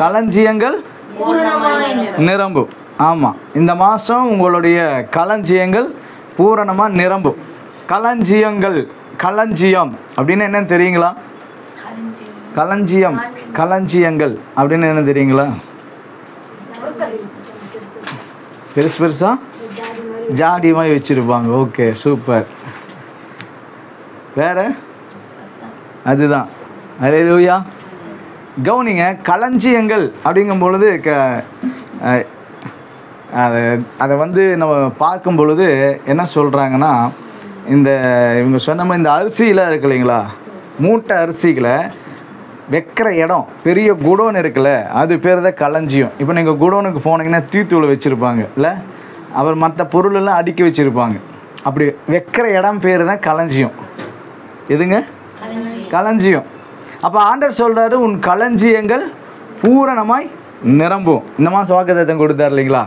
களஞ்சியங்கள் நிரம்பும். ஆமாம், இந்த மாதம் உங்களுடைய களஞ்சியங்கள் பூரணமாக நிரம்பும். களஞ்சியங்கள், களஞ்சியம் அப்படின்னு என்னன்னு தெரியுங்களா? களஞ்சியம், களஞ்சியங்கள் அப்படின்னு என்ன தெரியுங்களா? பெருசு பெருசாக ஜாடி மாதிரி வச்சுருப்பாங்க. Okay, super. வேறு? அதுதான். அல்லேலூயா. கவனிங்க, களஞ்சியங்கள் அப்படிங்கும் பொழுது அதை வந்து நம்ம பார்க்கும் பொழுது என்ன சொல்கிறாங்கன்னா, இவங்க சொன்ன மாதிரி இந்த அரிசியில் இருக்கு இல்லைங்களா, மூட்டை அரிசிகளை வைக்கிற இடம், பெரிய குடோன் இருக்குல்ல, அது பேர் தான் களஞ்சியம். இப்போ நீங்கள் குடோனுக்கு போனீங்கன்னா தீத்தூளை வச்சுருப்பாங்க இல்லை, அப்புறம் மற்ற பொருளெல்லாம் அடுக்கி வச்சுருப்பாங்க. அப்படி வைக்கிற இடம் பேர் தான் களஞ்சியம். எதுங்க? களஞ்சியம். அப்போ ஆண்டவர் சொல்கிறாரு, உன் களஞ்சியங்கள் பூரணமாய் நிரம்பும். இந்த மாதம் வாக்குத்தத்தம் கொடுத்தார் இல்லைங்களா?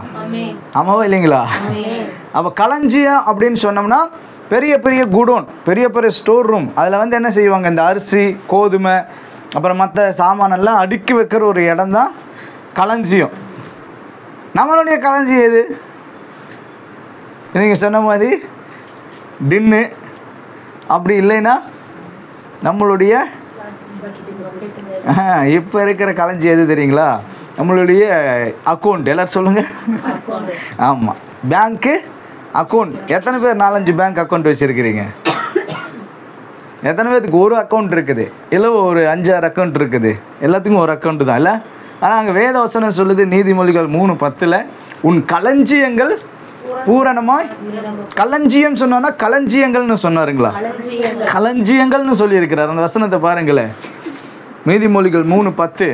ஆமாவா இல்லைங்களா? அப்போ களஞ்சியம் அப்படின்னு சொன்னோம்னா பெரிய பெரிய குடோன், பெரிய பெரிய ஸ்டோர் ரூம். அதில் வந்து என்ன செய்வாங்க, இந்த அரிசி, கோதுமை, அப்புறம் மற்ற சாமானெல்லாம் அடுக்கி வைக்கிற ஒரு இடம் தான் களஞ்சியம். நம்மளுடைய களஞ்சியம் எது? நீங்கள் சொன்ன மாதிரி டின்னு, அப்படி இல்லைன்னா நம்மளுடைய இப்போ இருக்கிற களஞ்சியம் எது தெரியுங்களா? நம்மளுடைய அக்கௌண்ட். எல்லோரும் சொல்லுங்கள். ஆமாம், பேங்க்கு அக்கௌண்ட். எத்தனை பேர் 4-5 பேங்க் அக்கௌண்ட் வச்சுருக்கிறீங்க? எத்தனை பேருக்கு ஒரு அக்கௌண்ட் இருக்குது? இல்லை ஒரு 5-6 அக்கௌண்ட் இருக்குது? எல்லாத்துக்கும் ஒரு அக்கௌண்ட்டு தான் இல்லை. ஆனால் அங்கே வேத வசனம் சொல்லுது, நீதிமொழிகள் 3:10, உன் களஞ்சியங்கள் பூரணமாய். களஞ்சியம் சொன்னா களஞ்சியங்கள்னு சொன்னாருங்களா? களஞ்சியங்கள்னு சொல்லியிருக்கிறார். அந்த வசனத்தை பாருங்களேன், நீதிமொழிகள் 3:10.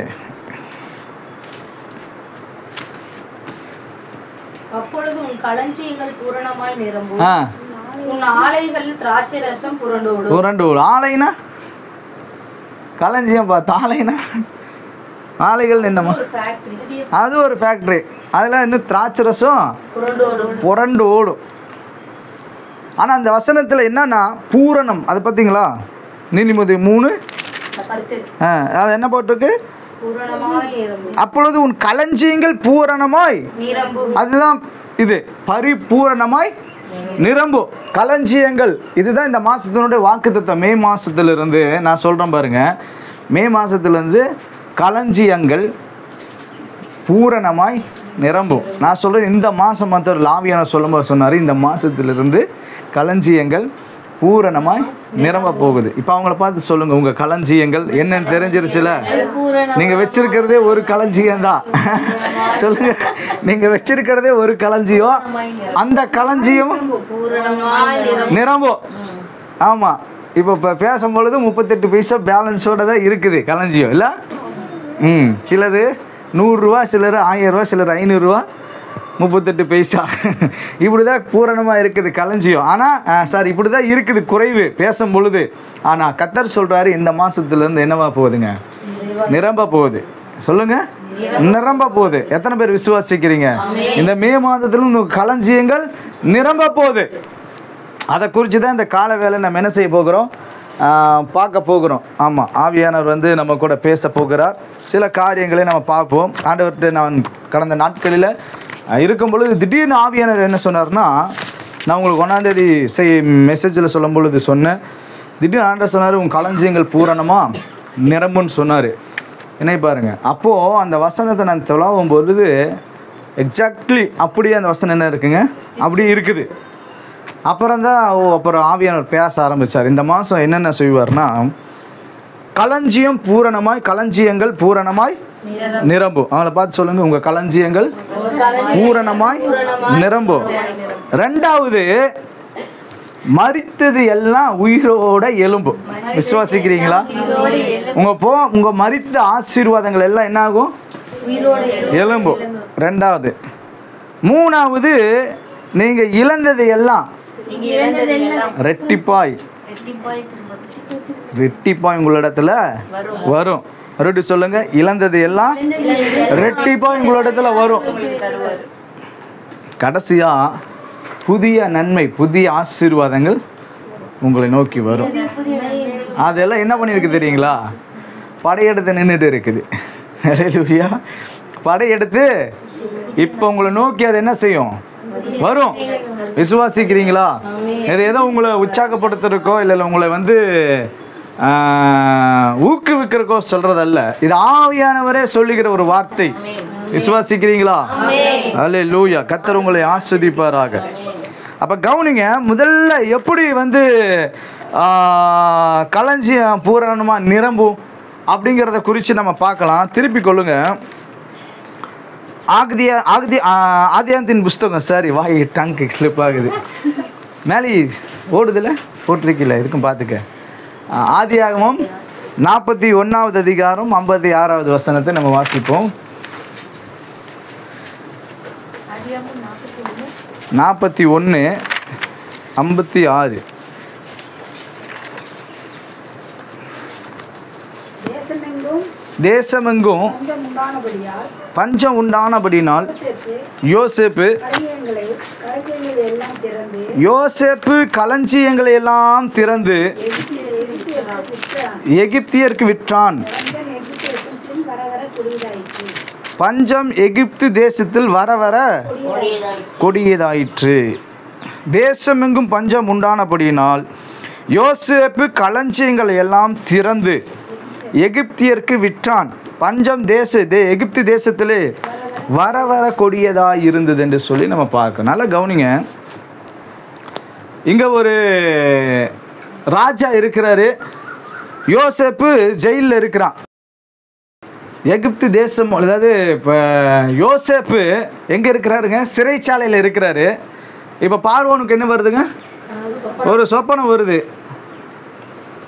அப்பொழுது உன் களஞ்சியங்கள் பூரணமாய் நிரம்பும், உன் ஆலைகளில் திராட்சை ரசம் புரண்டோடும். ஆலைனா களஞ்சியம் பார்த்து, ஆலைனா ஆலைகள் என்னமா? அது ஒரு ஃபேக்ட்ரி. அதில் இன்னும் திராட்சை ரசம் புரண்டு ஓடும். ஆனால் அந்த வசனத்தில் என்னன்னா பூரணம், அது பார்த்தீங்களா? நீதிமொழி 3 அது என்ன போட்டிருக்கு? அப்பொழுது உன் களஞ்சியங்கள் பூரணமாய். அதுதான் இது, பரிபூரணமாய் நிரம்பும் களஞ்சியங்கள். இதுதான் இந்த மாதத்தினுடைய வாக்குத்தத்தம். மே மாதத்துலேருந்து நான் சொல்கிறேன் பாருங்க, மே மாதத்துலேருந்து களஞ்சியங்கள் பூரணமாய் நிரம்பும். நான் சொல்கிறது இந்த மாதம் மற்ற ஆவியான சொல்லும்போது சொன்னார், இந்த மாதத்துலேருந்து களஞ்சியங்கள் பூரணமாய் நிரம்ப போகுது. இப்போ அவங்கள பார்த்து சொல்லுங்கள், உங்கள் களஞ்சியங்கள் என்னன்னு தெரிஞ்சிருச்சுல? நீங்கள் வச்சிருக்கிறதே ஒரு களஞ்சியம்தான். சொல்லுங்கள், நீங்கள் வச்சிருக்கிறதே ஒரு களஞ்சியம், அந்த களஞ்சியம் நிரம்பும். ஆமாம், இப்போ பேசும்பொழுது 38 பைசா பேலன்ஸோடு தான் இருக்குது களஞ்சியம் இல்லை? சிலது 100 ரூபா, சிலர் 1000 ரூபா, சிலர் 500 ரூபா, 38 பைசா. இப்படி தான் பூரணமாக இருக்குது களஞ்சியம். ஆனால் இப்படி தான் இருக்குது குறைவு பேசும் பொழுது. ஆனால் கர்த்தர் சொல்கிறாரு, இந்த மாதத்துலேருந்து என்னவா போகுதுங்க? நிரம்ப போகுது. சொல்லுங்கள், நிரம்ப போகுது. எத்தனை பேர் விசுவாசிக்கிறீங்க? இந்த மே மாதத்துல உங்கள் களஞ்சியங்கள் நிரம்ப போகுது. அதை குறித்து தான் இந்த கால வேலை நம்ம என்ன செய்ய போகிறோம், பார்க்க போகிறோம். ஆமாம், ஆவியானவர் வந்து நம்ம கூட பேச போகிறார். சில காரியங்களை நம்ம பார்ப்போம். ஆண்டவர்கிட்ட நான் கடந்த நாட்களில் இருக்கும் பொழுது திடீர்னு ஆவியானவர் என்ன சொன்னார்னா, நான் உங்களுக்கு 1ஆம் தேதி மெசேஜில் சொல்லும் பொழுது சொன்னேன், திடீர்னு ஆண்டவர் சொன்னார், உங்கள் களஞ்சியங்கள் பூரணமாக நிரம்புன்னு சொன்னார். என்ன பாருங்கள், அப்போது அந்த வசனத்தை நான் தொலாவும் பொழுது எக்ஸாக்ட்லி அப்படியே அந்த வசனம் என்ன இருக்குங்க, அப்படி இருக்குது. அப்புறம் ஆவியானவர் பேச ஆரம்பித்தார். இந்த மாதம் என்னென்ன செய்வார்னா, களஞ்சியம் பூரணமாய், களஞ்சியங்கள் பூரணமாய் நிரம்பும். அவங்கள பார்த்து சொல்லுங்கள், உங்கள் களஞ்சியங்கள் பூரணமாய் நிரம்பும். 2வது, மரித்தது எல்லாம் உயிரோட எலும்பும். விசுவாசிக்கிறீங்களா? உங்கள் மரித்த ஆசீர்வாதங்கள் எல்லாம் என்ன ஆகும்? எலும்பும். 2வது. 3வது, நீங்கள் இழந்தது எல்லாம் ரெட்டிப்பாய் உங்களிடத்துல வரும். மறுபடியும் சொல்லுங்க, இழந்தது எல்லாம் ரெட்டிப்பாய் உங்களிடத்துல வரும். கடைசியா புதிய நன்மை, புதிய ஆசீர்வாதங்கள் உங்களை நோக்கி வரும். அதெல்லாம் என்ன பண்ணியிருக்கு தெரியுங்களா? படையெடுத்து நின்றுட்டு இருக்குது. ஹல்லேலூயா. படையெடுத்து இப்போ உங்களை நோக்கி அது என்ன செய்யும்? வரும். விசுவாசிக்கிறீங்களா? இது ஏதோ உங்களை உற்சாகப்படுத்துறதுக்கோ இல்லை உங்களை வந்து ஊக்குவிக்கிறக்கோ சொல்றதல்ல. இது ஆவியானவரே சொல்லுகிற ஒரு வார்த்தை. விசுவாசிக்கிறீங்களா? ஹல்லேலூயா. கர்த்தர் உங்களை ஆசீர்வதிப்பாராக. அப்போ கவனிங்க, முதல்ல எப்படி வந்து களஞ்சியம் பூரணமாக நிரம்பும் அப்படிங்கிறத குறித்து நம்ம பார்க்கலாம். திருப்பி கொள்ளுங்க. ஆதியாகமத்தின் புஸ்தகம், சரி வாய் டங்கு ஸ்லிப் ஆகுது, மேலே ஓடுதில்ல, போட்டிருக்கில்ல, இதுக்கும் பார்த்துக்க. ஆதியாகமம் 41வது அதிகாரம் 56வது வசனத்தை நம்ம வாசிப்போம். 41:56. தேசமெங்கும் பஞ்சம் உண்டானபடினால் யோசேப்பு களஞ்சியங்களை எல்லாம் திறந்து எகிப்தியருக்கு விற்றான். பஞ்சம் எகிப்து தேசத்தில் வர வர கொடியதாயிற்று. தேசமெங்கும் பஞ்சம் உண்டானபடியினால் யோசேப்பு களஞ்சியங்களை எல்லாம் திறந்து எகிப்தியருக்கு விற்றான். பஞ்சம் எகிப்து தேசத்திலே வர வர கொடியதாக இருந்தது என்று சொல்லி நம்ம பார்க்கணும். நல்லா கவனிங்க. இங்கே ஒரு ராஜா இருக்கிறாரு. யோசேப்பு ஜெயிலில் இருக்கிறான். எகிப்து தேசம், அதாவது இப்போ யோசேப்பு எங்கே இருக்கிறாருங்க? சிறைச்சாலையில் இருக்கிறாரு. இப்போ பார்வோனுக்கு என்ன வருதுங்க? ஒரு சொப்பனம் வருது.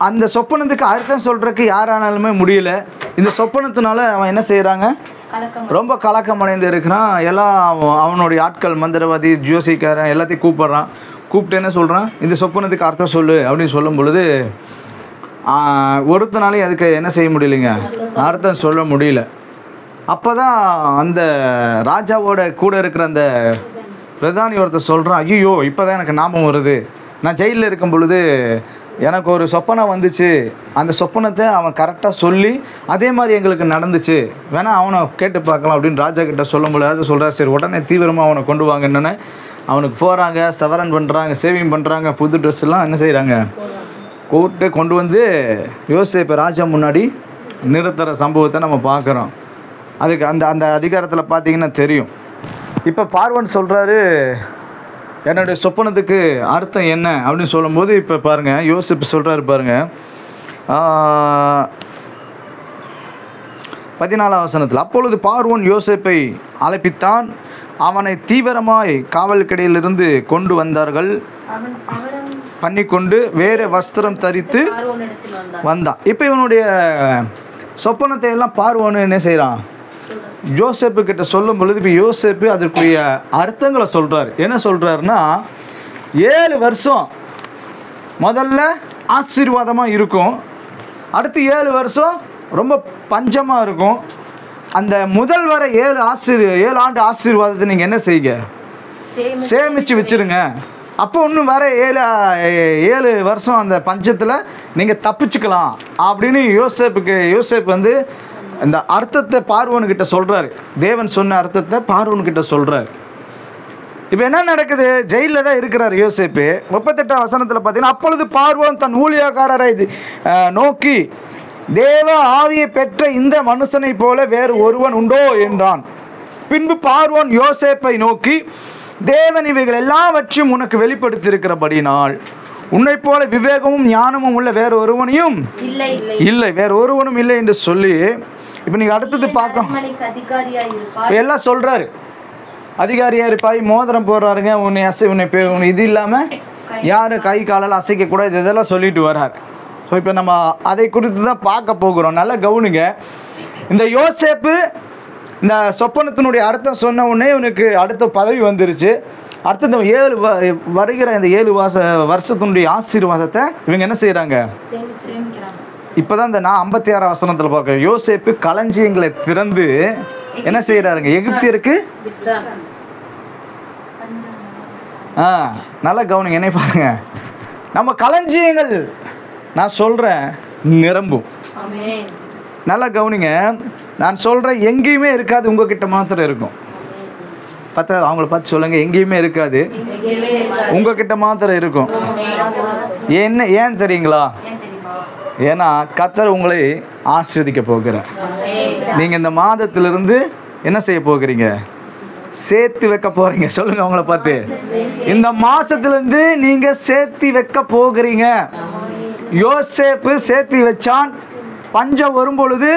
அந்த சொப்பனத்துக்கு அர்த்தம் சொல்கிறதுக்கு யாரானாலுமே முடியல. இந்த சொப்பனத்தினால அவன் என்ன செய்கிறாங்க? ரொம்ப கலக்கம் அடைந்து இருக்கிறான். எல்லாம் அவனுடைய ஆட்கள், மந்திரவாதி, ஜோசிக்காரன் எல்லாத்தையும் கூப்பிட்றான். கூப்பிட்டு என்ன சொல்கிறான்? இந்த சொப்பனத்துக்கு அர்த்தம் சொல்லு அப்படின்னு சொல்லும் பொழுது ஒருத்தனாலையும் அதுக்கு என்ன செய்ய முடியலைங்க? அர்த்தம் சொல்ல முடியல. அப்போ தான் அந்த ராஜாவோட கூட இருக்கிற அந்த பிரதானி ஒருத்தர் சொல்கிறான், ஐயோ இப்போ தான் எனக்கு ஞாபகம் வருது, நான் ஜெயிலில் இருக்கும் பொழுது எனக்கு ஒரு சொப்பனம் வந்துச்சு, அந்த சொப்பனத்தை அவன் கரெக்டாக சொல்லி அதே மாதிரி எங்களுக்கு நடந்துச்சு, வேணால் அவனை கேட்டு பார்க்கலாம் அப்படின்னு ராஜா கிட்ட சொல்லும் பொழுது சொல்கிறார். சரி, உடனே தீவிரமாக அவனை கொண்டு வாங்க. என்னென்ன அவனுக்கு போகிறாங்க, சவரன் பண்ணுறாங்க, சேவிங் பண்ணுறாங்க, புது ட்ரெஸ் எல்லாம் என்ன செய்கிறாங்க, கூப்பிட்டு கொண்டு வந்து யோசேப்பு ராஜா முன்னாடி நிறுத்துகிற சம்பவத்தை நம்ம பார்க்குறோம். அதுக்கு அந்த அதிகாரத்தில் பார்த்தீங்கன்னா தெரியும். இப்போ பார்வன் சொல்கிறாரு, என்னுடைய சொப்பனத்துக்கு அர்த்தம் என்ன அப்படின்னு சொல்லும்போது இப்போ பாருங்கள், யோசேப்பு சொல்கிறாரு பாருங்கள், 14ஆம் வசனத்தில், அப்பொழுது பார்வோன் யோசேப்பை அழைப்பித்தான், அவனை தீவிரமாய் காவல் கடையிலிருந்து கொண்டு வந்தார்கள், பண்ணிக்கொண்டு வேறு வஸ்திரம் தரித்து வந்தான். இப்போ இவனுடைய சொப்பனத்தை எல்லாம் பார்வோன்னு என்ன செய்கிறான்? யோசேப்பு கிட்ட சொல்லும் பொழுது இப்போ யோசேப்பு அதற்குரிய அர்த்தங்களை சொல்கிறார். என்ன சொல்கிறாருன்னா, 7 வருஷம் முதல்ல ஆசீர்வாதமாக இருக்கும், அடுத்து 7 வருஷம் ரொம்ப பஞ்சமாக இருக்கும். அந்த முதல் வர 7 ஆண்டு ஆசீர்வாதத்தை நீங்கள் என்ன செய்யுங்க? சேமித்து வச்சுருங்க. அப்போ இன்னும் வர 7 வருஷம் அந்த பஞ்சத்தில் நீங்கள் தப்பிச்சுக்கலாம் அப்படின்னு யோசேப்பு வந்து இந்த அர்த்தத்தை பார்வோன்கிட்ட சொல்கிறாரு. தேவன் சொன்ன அர்த்தத்தை பார்வோன்கிட்ட சொல்கிறார். இப்போ என்ன நடக்குது? ஜெயிலில் தான் இருக்கிறார் யோசேப்பு. 38ஆம் வசனத்தில் பார்த்தீங்கன்னா, அப்பொழுது பார்வோன் தன் ஊழியக்காரரை நோக்கி, தேவ ஆவியை பெற்ற இந்த மனுஷனை போல வேறு ஒருவன் உண்டோ என்றான். பின்பு பார்வோன் யோசேப்பை நோக்கி, தேவன் இவைகள் எல்லாவற்றையும் உனக்கு வெளிப்படுத்தியிருக்கிறபடினால் உன்னை போல விவேகமும் ஞானமும் உள்ள வேறு ஒருவனையும் இல்லை, வேறு ஒருவனும் இல்லை என்று சொல்லி, இப்போ நீங்கள் அடுத்தது பார்க்க இப்போ எல்லாம் சொல்கிறாரு, அதிகாரியாக இருப்பாய், மோதிரம் போடுறாருங்க, உன்னை இது இல்லாமல் யாரும் கை காலால் அசைக்கக்கூடாது, இதெல்லாம் சொல்லிட்டு வர்றார். ஸோ இப்போ நம்ம அதை குறித்து தான் பார்க்க போகிறோம். நல்லா கவனிங்க. இந்த யோசேப்பு இந்த சொப்பனத்தினுடைய அர்த்தம் சொன்ன உடனே இவனுக்கு அடுத்த பதவி வந்துருச்சு. அடுத்த 7 வருகிற இந்த 7 வருஷத்தினுடைய ஆசீர்வாதத்தை இவங்க என்ன செய்கிறாங்க? இப்போ தான் இந்த 56ஆம் வசனத்தில் பார்க்குறேன். யோசேப்பு களஞ்சியங்களை திறந்து என்ன செய்கிறாருங்க? எகிப்தியருக்கு. நல்லா கவனிங்க, என்ன பாருங்க, நம்ம களஞ்சியங்கள் நான் சொல்கிறேன் நிரம்பும். நல்லா கவனிங்க. நான் சொல்கிறேன், எங்கேயுமே இருக்காது, உங்ககிட்ட மாத்திரம் இருக்கும். அவங்கள பார்த்து சொல்லுங்க, எங்கேயுமே இருக்காது, உங்ககிட்ட மாத்திரம் இருக்கும். ஏன் தெரியுங்களா? ஏன்னா கர்த்தர் உங்களை ஆசீர்வதிக்க போகிறார். நீங்கள் இந்த மாதத்திலிருந்து என்ன செய்ய போகிறீங்க? சேர்த்து வைக்க போறீங்க. சொல்லுங்க அவங்கள பார்த்து, இந்த மாசத்திலிருந்து நீங்க சேர்த்து வைக்க போகிறீங்க. யோசேப்பு சேர்த்து வச்சான், பஞ்சம் வரும்பொழுது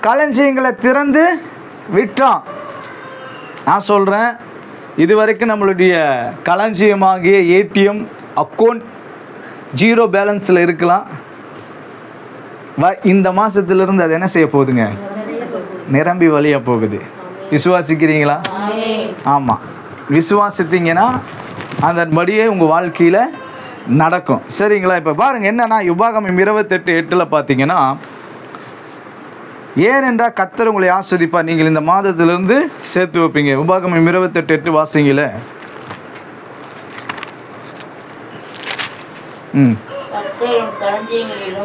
களஞ்சியங்களை திறந்து விட்டான். நான் சொல்றேன், இதுவரைக்கும் நம்மளுடைய களஞ்சியமாகிய ஏடிஎம் அக்கௌண்ட் 0 பேலன்ஸில் இருக்கலாம். இந்த மாசத்திலிருந்து அது என்ன செய்ய போகுதுங்க? நிரம்பி வழியா போகுது. விசுவாசிக்கிறீங்களா? ஆமாம், விசுவாசித்தீங்கன்னா அதன்படியே உங்கள் வாழ்க்கையில் நடக்கும். சரிங்களா? இப்போ பாருங்கள் என்னன்னா, உபாகமம் 28:8 பார்த்தீங்கன்னா, ஏனென்றால் கர்த்தர் உங்களை ஆஸ்வதிப்பார், நீங்கள் இந்த மாதத்திலிருந்து சேர்த்து வைப்பீங்க. உபாகமம் 28:8 வாசிங்களே.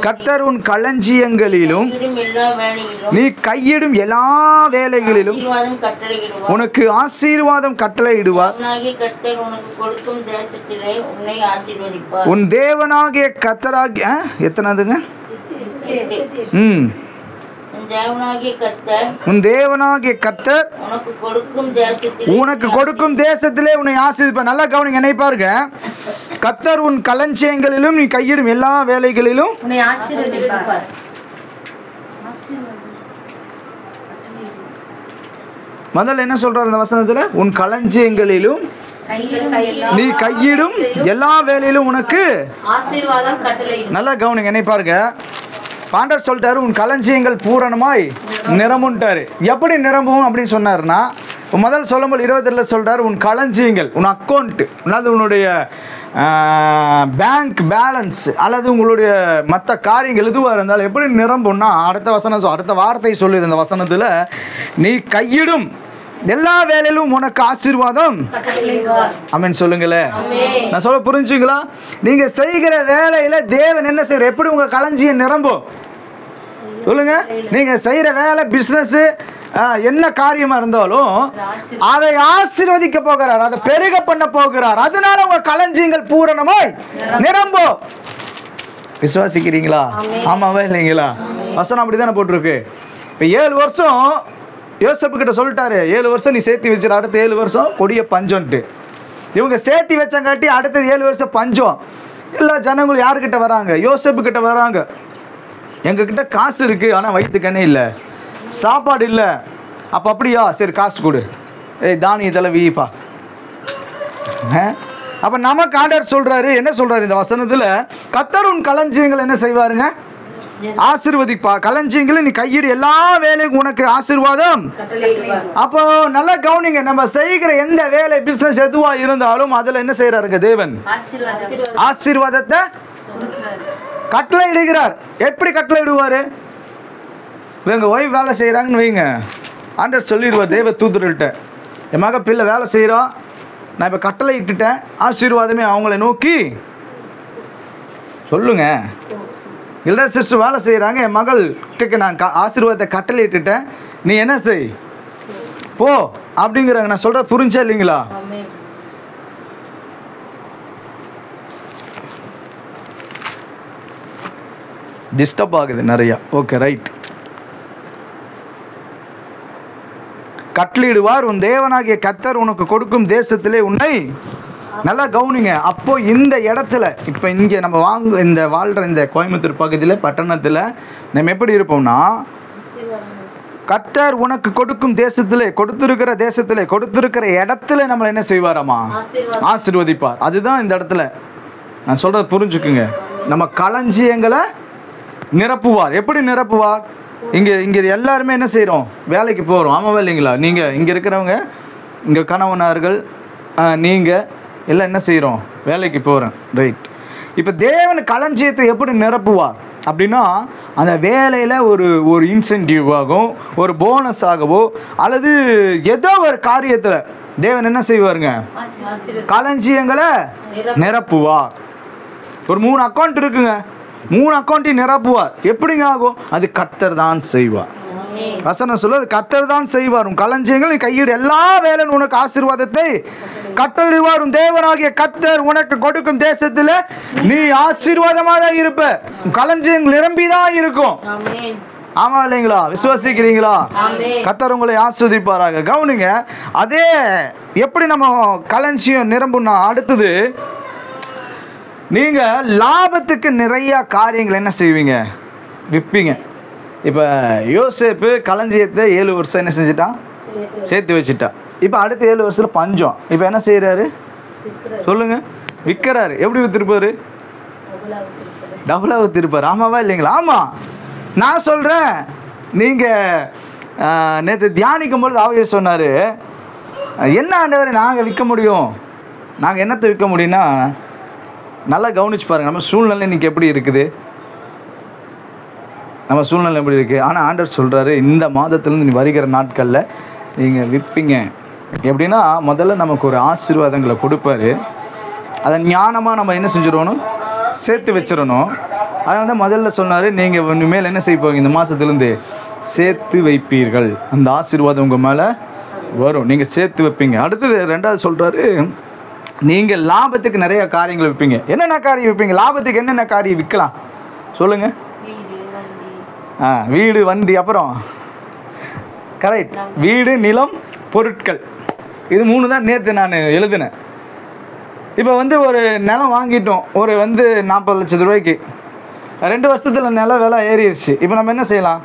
கர்த்தர் உன் களஞ்சியங்களிலும் நீ கையிடும் எல்லா வேலைகளிலும் உனக்கு ஆசீர்வாதம் கட்டளையிடுவார். உன் தேவனாகிய கர்த்தராகிய எத்தனாவதுங்க? உன் தேவனாகிய கர்த்தர் உனக்கு கொடுக்கும் தேசத்திலே உன்னை ஆசீர்வதிப்பார். நல்லா கவனிங்க, என்னை பாருங்க. கர்த்தர் உன் களஞ்சியங்களிலும் நீ கையிடும் எல்லா வேலைகளிலும் உன்னை ஆசீர்வதிப்பார். முதல்ல என்ன சொல்றாரு இந்த வசனத்துல? உன் களஞ்சியங்களிலும் நீ கையிடும் எல்லா வேலையிலும் உனக்கு ஆசீர்வாதம் கட்டளையிடும். நல்லா கவனிங்க, என்னை பாருங்க. ஆண்டவர் சொல்லிட்டாரு, உன் களஞ்சியங்கள் பூரணமாய் நிரம்புன்ட்டாரு. எப்படி நிரம்பும் அப்படின்னு சொன்னார்னா, முதல் சொல்லும்போது 22 சொல்கிறார், உன் களஞ்சியங்கள், உன் அக்கௌண்ட்டு, அல்லது உன்னுடைய பேங்க் பேலன்ஸ், அல்லது உங்களுடைய மற்ற காரியங்கள் எதுவாக இருந்தாலும் எப்படி நிரம்பும்னா, அடுத்த வார்த்தை சொல்லுது இந்த வசனத்தில், நீ கையிடும் எல்லா வேலையிலும் உனக்கு ஆசீர்வாதம். ஆமென் சொல்லுங்களேன். நான் சொல்ல புரிஞ்சுங்களா? நீங்க செய்கிற வேலையில தேவன் என்ன செய்யற? எப்படி உங்க களஞ்சியம் நிரம்பும்? சொல்லுங்க. நீங்க செய்யற வேலை, பிசினஸ், என்ன காரியமா இருந்தாலும் அதை ஆசீர்வதிக்க போகிறார், அதை பெருக பண்ண போகிறார். அதனால உங்க களஞ்சியங்கள் பூரணமாய் நிரம்பும். விசுவாசிக்கிறீங்களா? ஆமாவா இல்லைங்களா? வசனம் அப்படிதானே போட்டிருக்கு. இப்போ 7 வருஷம் யோசேப்பு கிட்ட சொல்லிட்டாரு, 7 வருஷம் நீ சேர்த்து வச்சிரு, அடுத்த 7 வருஷம் கொடிய பஞ்சம்ட்டு. இவங்க சேர்த்து வச்சங்காட்டி அடுத்தது 7 வருஷம் பஞ்சம். எல்லா ஜனங்களும் யாருக்கிட்ட வராங்க? யோசேப்பு கிட்ட வராங்க. எங்ககிட்ட காசு இருக்குது, ஆனால் வயிற்றுக்கண்ணே இல்லை, சாப்பாடு இல்லை. அப்போ அப்படியா? சரி காசு கொடு, தானியத்தில் வீப்பா. அப்போ நமக்கு ஆண்டவர் சொல்கிறாரு, என்ன சொல்கிறாரு இந்த வசனத்தில்? கர்த்தர் உன் களஞ்சியங்கள் என்ன செய்வாருங்க? ஆசீர்வதிப்பா. களஞ்சியங்களை நீ கையிடு எல்லா வேலைக்கும் உனக்கு ஆசீர்வாதம். அப்போ நல்லா கவனிங்க, நம்ம செய்கிற எந்த வேலை, பிசினஸ் எதுவா இருந்தாலும் அதில் என்ன செய்யறாருங்க? தேவன் ஆசீர்வாதத்தை கட்டளை இடுகிறார். எப்படி கட்டளை இடுவாரு? எங்க ஒய்ஃப் வேலை செய்யறாங்கன்னு வைங்க, ஆண்டவர் சொல்லிடுவார் தேவ தூதர்கிட்ட, என் மக பிள்ளை வேலை செய்யறோம், நான் இப்போ கட்டளை இட்டுட்டேன், ஆசீர்வாதமே அவங்கள நோக்கி சொல்லுங்க. இல்லை சிஸ்டர் வேலை செய்கிறாங்க, என் மகள்கிட்ட நான் ஆசீர்வாதத்தை கட்டளை இட்டுட்டேன், நீ என்ன செய் போ அப்படிங்கிறாங்க. நான் சொல்ற புரிஞ்சா இல்லைங்களா? டிஸ்டர்ப் ஆகுது நிறையா. Okay right. கட்டளையிடுவார், உன் தேவனாகிய கர்த்தர் உனக்கு கொடுக்கும் தேசத்திலே உன்னை. நல்லா கவனிங்க. அப்போ இந்த இடத்துல இப்போ இங்கே நம்ம இந்த வாழ்கிற இந்த கோயம்புத்தூர் பகுதியில், பட்டணத்தில் நம்ம எப்படி இருப்போம்னா, கர்த்தர் உனக்கு கொடுக்கும் தேசத்திலே, கொடுத்திருக்கிற இடத்துல நம்மளை என்ன செய்வாராமா? ஆசீர்வதிப்பார். அதுதான் இந்த இடத்துல நான் சொல்றது புரிஞ்சுக்குங்க. நம்ம களஞ்சியங்களை நிரப்புவார். எப்படி நிரப்புவார்? இங்கே எல்லாருமே என்ன செய்கிறோம்? வேலைக்கு போகிறோம். ஆமாவா இல்லைங்களா? நீங்கள் இங்கே இருக்கிறவங்க, இங்கே கணவனார்கள், நீங்கள் எல்லாம் என்ன செய்கிறோம்? வேலைக்கு போகிறேன். ரைட். இப்போ தேவன் களஞ்சியத்தை எப்படி நிரப்புவார் அப்படின்னா, அந்த வேலையில் ஒரு இன்சென்டிவாகவும் ஒரு போனஸ் ஆகவோ அல்லது ஏதோ ஒரு காரியத்தில் தேவன் என்ன செய்வாருங்க? களஞ்சியங்களை நிரப்புவார். ஒரு 3 அக்கௌண்ட் இருக்குங்க, 3 அக்கௌண்ட்டையும் நிரப்புவார். எப்படிங்க ஆகும்? அது கர்த்தர் தான் செய்வார். வசனம் சொல்லுது கர்த்தர் தான் செய்வார் உன் களஞ்சியங்கள் நீ கையிடு எல்லா வேலையும் உனக்கு ஆசீர்வாதத்தை கட்டளையிடுவார் உன் தேவனாகிய கர்த்தர் உனக்கு கொடுக்கும் தேசத்துல நீ ஆசீர்வாதமா தான் இருப்ப உன் களஞ்சியங்கள் நிரம்பிதான் இருக்கும். ஆமா இல்லைங்களா? விசுவாசிக்கிறீங்களா? கர்த்தர் உங்களை ஆசீர்வதிப்பாராக. கவனிங்க, அதே எப்படி நம்ம களஞ்சியம் நிரம்புனா அடுத்தது நீங்க லாபத்துக்கு நிறைய காரியங்கள் என்ன செய்வீங்க? விற்பீங்க. இப்போ யோசேப்பு களஞ்சியத்தை 7 வருஷம் என்ன செஞ்சிட்டான்? சேர்த்து வச்சுட்டான். இப்போ அடுத்த 7 வருஷத்துல பஞ்சம். இப்போ என்ன செய்யறாரு சொல்லுங்க? விற்கிறாரு. எப்படி வித்திருப்பாரு? டபுளாக வித்திருப்பாரு. ஆமாவா இல்லைங்களா? ஆமா. நான் சொல்றேன், நீங்க நேற்று தியானிக்கும் பொழுது ஆவியர் சொன்னாரு, என்ன ஆண்டவரை நாங்கள் விற்க முடியும்? நாங்கள் என்னத்தை விற்க முடியும்னா, நல்லா கவனிச்சு பாருங்க, நம்ம சூழ்நிலை இன்னைக்கு எப்படி இருக்குது, நம்ம சூழ்நிலை எப்படி இருக்குது. ஆனால் ஆண்டவர் சொல்கிறாரு, இந்த மாதத்துலேருந்து நீ வருகிற நாட்களில் நீங்கள் விற்பீங்க. எப்படின்னா முதல்ல நமக்கு ஒரு ஆசீர்வாதங்களை கொடுப்பாரு. அதை ஞானமாக நம்ம என்ன செஞ்சிடணும்? சேர்த்து வச்சிடணும். அதனால தான் முதல்ல சொன்னார், நீங்கள் இனிமேல் என்ன செய்ய போவீங்க? இந்த மாதத்துலேருந்து சேர்த்து வைப்பீர்கள். அந்த ஆசீர்வாதம் உங்கள் மேலே வரும், நீங்கள் சேர்த்து வைப்பீங்க. அடுத்தது ரெண்டாவது சொல்கிறாரு, நீங்கள் லாபத்துக்கு நிறைய காரியங்கள் விற்பீங்க. என்னென்ன காரியம் விற்பீங்க? லாபத்துக்கு என்னென்ன காரியம் விற்கலாம் சொல்லுங்கள்? வீடு, வண்டி, அப்புறம் கரெக்ட், வீடு, நிலம், பொருட்கள். இது 3 தான் நேற்று நான் எழுதினேன். இப்போ ஒரு நிலம் வாங்கிட்டோம், ஒரு 40 லட்சம் ரூபாய்க்கு. 2 வருஷத்தில் நில விலை ஏறிடுச்சு. இப்போ நம்ம என்ன செய்யலாம்?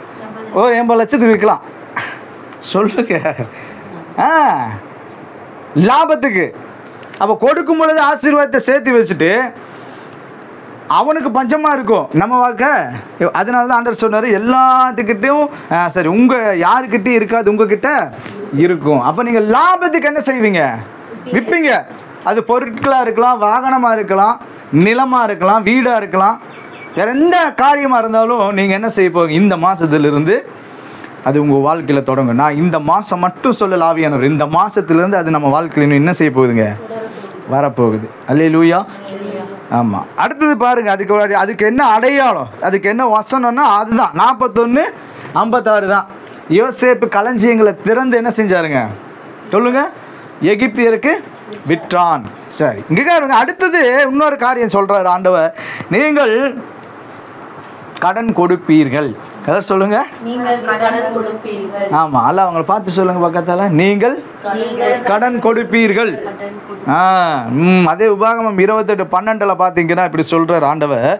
ஒரு 80 லட்சத்துக்கு விற்கலாம். சொல்லுங்க. லாபத்துக்கு. அப்போ கொடுக்கும் பொழுது ஆசீர்வாதத்தை சேர்த்து வச்சுட்டு அவனுக்கு பஞ்சமாக இருக்கும் நம்ம வாக்க. அதனால தான் ஆண்டவர் சொன்னார், எல்லாத்துக்கிட்டையும் சரி உங்கள் யாருக்கிட்டையும் இருக்காது, உங்ககிட்ட இருக்கும். அப்போ நீங்கள் லாபத்துக்கு என்ன செய்வீங்க? விற்பீங்க. அது பொருட்களாக இருக்கலாம், வாகனமாக இருக்கலாம், நிலமாக இருக்கலாம், வீடாக இருக்கலாம், வேறு எந்த காரியமாக இருந்தாலும் நீங்கள் என்ன செய்ய போவீங்க? இந்த மாதத்துலேருந்து அது உங்கள் வாழ்க்கையில் தொடங்கும். நான் இந்த மாதம் மட்டும் சொல்ல ஆவியானவர், இந்த மாதத்துலேருந்து அது நம்ம வாழ்க்கையில் என்ன செய்ய போகுதுங்க? வரப்போகுது. அல்லேலூயா. ஆமாம். அடுத்தது பாருங்கள், அதுக்கு என்ன அடையாளம், அதுக்கு என்ன வசனம்னா அதுதான் 41:56 தான். யோசேப்பு களஞ்சியங்களை திறந்து என்ன செஞ்சாருங்க சொல்லுங்க? எகிப்தியருக்கு விற்றான். சரி, இங்கே அடுத்தது இன்னொரு காரியம் சொல்றாரு ஆண்டவர், நீங்கள் கடன் கொடுப்பீர்கள். கதை சொல்லுங்க. ஆமா, அல்ல அவங்களை பார்த்து சொல்லுங்க பக்கத்தால, நீங்கள் கடன் கொடுப்பீர்கள். அதே உபாகமம் 28:12 பார்த்தீங்கன்னா இப்படி சொல்றார் ஆண்டவர்,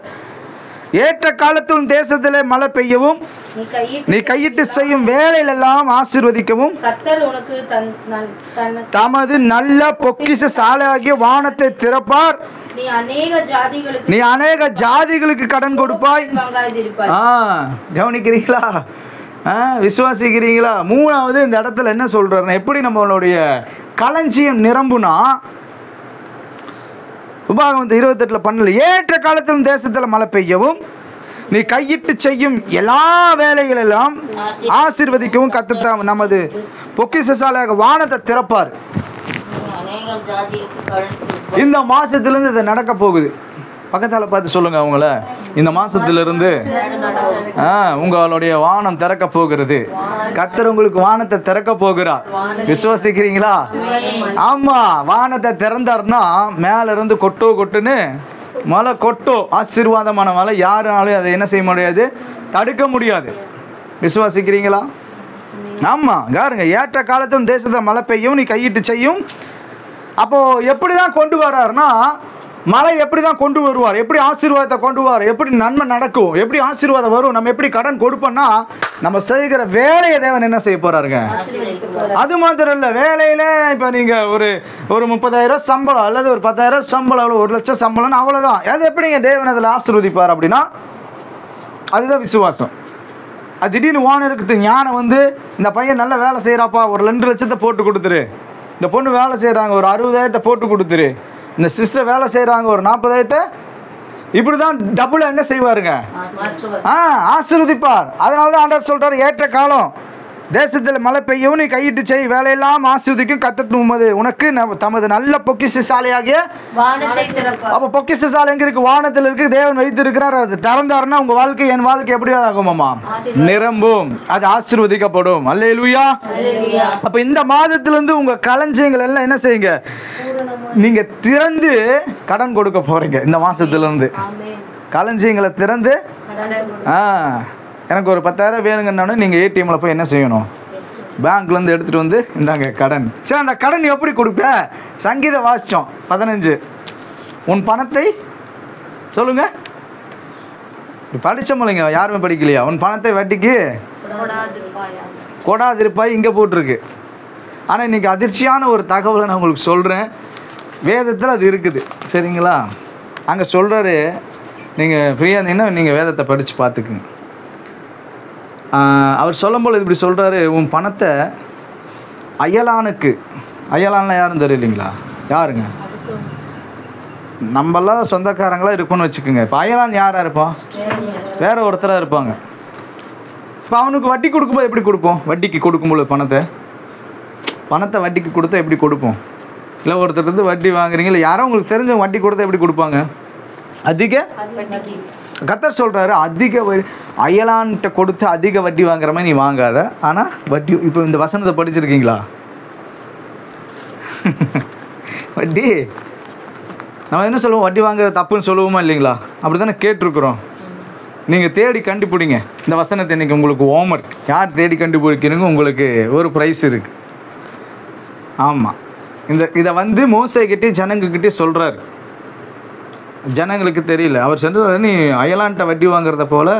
ஏற்ற காலத்தில் தேசத்திலே மழை பெய்யவும் நீ கையிட்டு செய்யும் வேலையிலெல்லாம் ஆசீர்வதிக்கவும் தமது நல்ல பொக்கிஷ சாலையாகிய வானத்தை திறப்பார். நீ அநேக ஜாதிகளுக்கு கடன் கொடுப்பாய். கவனிக்கிறீங்களா? விசுவாசிக்கிறீங்களா? 3வது இந்த இடத்துல என்ன சொல்றாருன்னா, எப்படி நம்மளுடைய களஞ்சியம் நிரம்புனா, உபாகமம் 28:12 ஏற்ற காலத்திலும் தேசத்தில் மழை பெய்யவும் நீ கையிட்டு செய்யும் எல்லா வேலைகளெல்லாம் ஆசீர்வதிக்கவும் கர்த்தர் நமது பொக்கிஷசாலையாக வானத்தை திறப்பார். இந்த மாசத்திலிருந்து இது நடக்க போகுது. பக்கத்தால பார்த்து சொல்லுங்க அவங்கள, இந்த மாசத்திலிருந்து உங்களுடைய வானம் திறக்க போகிறது. கர்த்தர் உங்களுக்கு வானத்தை திறக்க போகிறார். விசுவாசிக்கிறீங்களா? ஆமா, வானத்தை திறந்தார்னா மேல இருந்து கொட்டுன்னு மழை கொட்டும். ஆசீர்வாதமான மழை. யாருனாலும் அதை என்ன செய்ய முடியாது? தடுக்க முடியாது. விசுவாசிக்கிறீங்களா? ஆமா, பாருங்க, ஏற்ற காலத்தும் தேசத்தில் மழை பெய்யும் நீ கையிட்டு செய்யும். அப்போ எப்படிதான் கொண்டு வர்றாருன்னா, மழை எப்படி தான் கொண்டு வருவார், எப்படி ஆசீர்வாதத்தை கொண்டு வருவார், எப்படி நன்மை நடக்கும், எப்படி ஆசீர்வாதம் வரும், நம்ம எப்படி கடன் கொடுப்போம்னா நம்ம செய்கிற வேலையை தேவன் என்ன செய்ய போறாருங்க? அது மாத்திரம் இல்லை, வேலையில் இப்போ நீங்கள் ஒரு 30,000 சம்பளம் அல்லது ஒரு 10,000 சம்பளம், 1 லட்சம் சம்பளம்னு அவ்வளோதான். அது எப்படிங்க தேவன் அதில் ஆசீர்வதிப்பார் அப்படின்னா, அதுதான் விசுவாசம். அது திடீர்னு ஓனருக்கு ஞானம் இந்த பையன் நல்ல வேலை செய்கிறாப்பா, ஒரு 2 லட்சத்தை போட்டு கொடுத்துரு, இந்த பொண்ணு வேலை செய்கிறாங்க ஒரு 60,000 போட்டு கொடுத்துரு, இந்த சிஸ்டர் வேலை செய்கிறாங்க ஒரு 40,000, இப்படி தான் டபுளாக என்ன செய்வாருங்க? ஆசீர்வதிப்பார். அதனால தான் ஆண்டவர் சொல்கிறார், ஏற்ற காலம் தேசத்தில் மழை பெய்யவும் நீ கையிட்டு செய், வேலையெல்லாம் ஆசீர்வதிக்கும் கர்த்தர் உமது உனக்கு தமது நல்ல பொக்கிஷசாலையாகிய வானத்தை திறப்பார். அப்போ பொக்கிஷசாலை எங்க இருக்கு? வானத்தில் இருக்கு. தேவன் வைத்து இருக்கிறார். அது திறந்தாருன்னா உங்க வாழ்க்கை, என் வாழ்க்கை எப்படி ஆகுமாமா? நிரம்பும், அது ஆசீர்வதிக்கப்படும். அல்லேலூயா. அல்லேலூயா. அப்ப இந்த மாதத்திலிருந்து உங்க களஞ்சியங்கள் எல்லாம் என்ன செய்யுங்க? நீங்க திறந்து கடன் கொடுக்க போறீங்க. இந்த மாசத்துல இருந்து ஆமென். களஞ்சியங்களை திறந்து கடன் கொடு. எனக்கு ஒரு 10,000 வேணுங்கன்னு நீங்கள் ஏடிஎம்மில் போய் என்ன செய்யணும்? பேங்க்லேருந்து எடுத்துகிட்டு வந்து இந்தாங்க கடன். சரி, அந்த கடன் எப்படி கொடுப்ப? சங்கீத வாசித்தோம் 15. உன் பணத்தை சொல்லுங்க, படித்தமில்லைங்க, யாருமே படிக்கலையா? உன் பணத்தை வட்டிக்கு கொடாதிருப்பாய் இங்கே போட்டிருக்கு. ஆனால் இன்றைக்கி அதிர்ச்சியான ஒரு தகவலை நான் உங்களுக்கு சொல்கிறேன். வேதத்தில் அது இருக்குது, சரிங்களா? அங்கே சொல்கிறாரு, நீங்கள் ஃப்ரீயாக இருந்தீங்கன்னா நீங்கள் வேதத்தை படித்து பார்த்துக்குங்க. அவர் சொல்லும்போது இப்படி சொல்கிறாரு, உன் பணத்தை அயலானுக்கு, அயலான்லாம் யாரும் தெரியலைங்களா? யாருங்க? நம்மளாம் சொந்தக்காரங்களாம் இருப்போம்னு வச்சுக்கோங்க. இப்போ அயலான் யாராக இருப்பான்? வேற ஒருத்தராக இருப்பாங்க. இப்போ அவனுக்கு வட்டி கொடுக்கும்போது எப்படி கொடுப்போம்? வட்டிக்கு கொடுக்கும்போது பணத்தை வட்டிக்கு கொடுத்தா எப்படி கொடுப்போம்? இல்லை ஒருத்தர் இருந்து வட்டி வாங்குறீங்க, இல்லை யாரோ உங்களுக்கு தெரிஞ்சவங்க வட்டி கொடுத்தா எப்படி கொடுப்பாங்க? அதிக கர்த்தர் சொல்கிறாரு, அதிக அயலான்கிட்ட கொடுத்து அதிக வட்டி வாங்குற மாதிரி நீ வாங்காத. ஆனால் வட்டி, இப்போ இந்த வசனத்தை படிச்சிருக்கீங்களா? வட்டி நம்ம என்ன சொல்லுவோம்? வட்டி வாங்குறது தப்புன்னு சொல்லுவோமா இல்லைங்களா? அப்படி தானே கேட்டிருக்கிறோம். நீங்கள் தேடி கண்டுபிடிங்க இந்த வசனத்தை. இன்றைக்கி உங்களுக்கு ஹோம்ஒர்க். யார் தேடி கண்டுபிடிக்கிறீங்க உங்களுக்கு ஒரு ப்ரைஸ் இருக்குது. ஆமாம், இதை மோசேக்கிட்டே ஜனங்கக்கிட்டே சொல்கிறாரு. ஜனங்களுக்கு தெரியல. அவர் சொல்கிறார், நீ அயலான்ட்ட வட்டி வாங்குறத போல்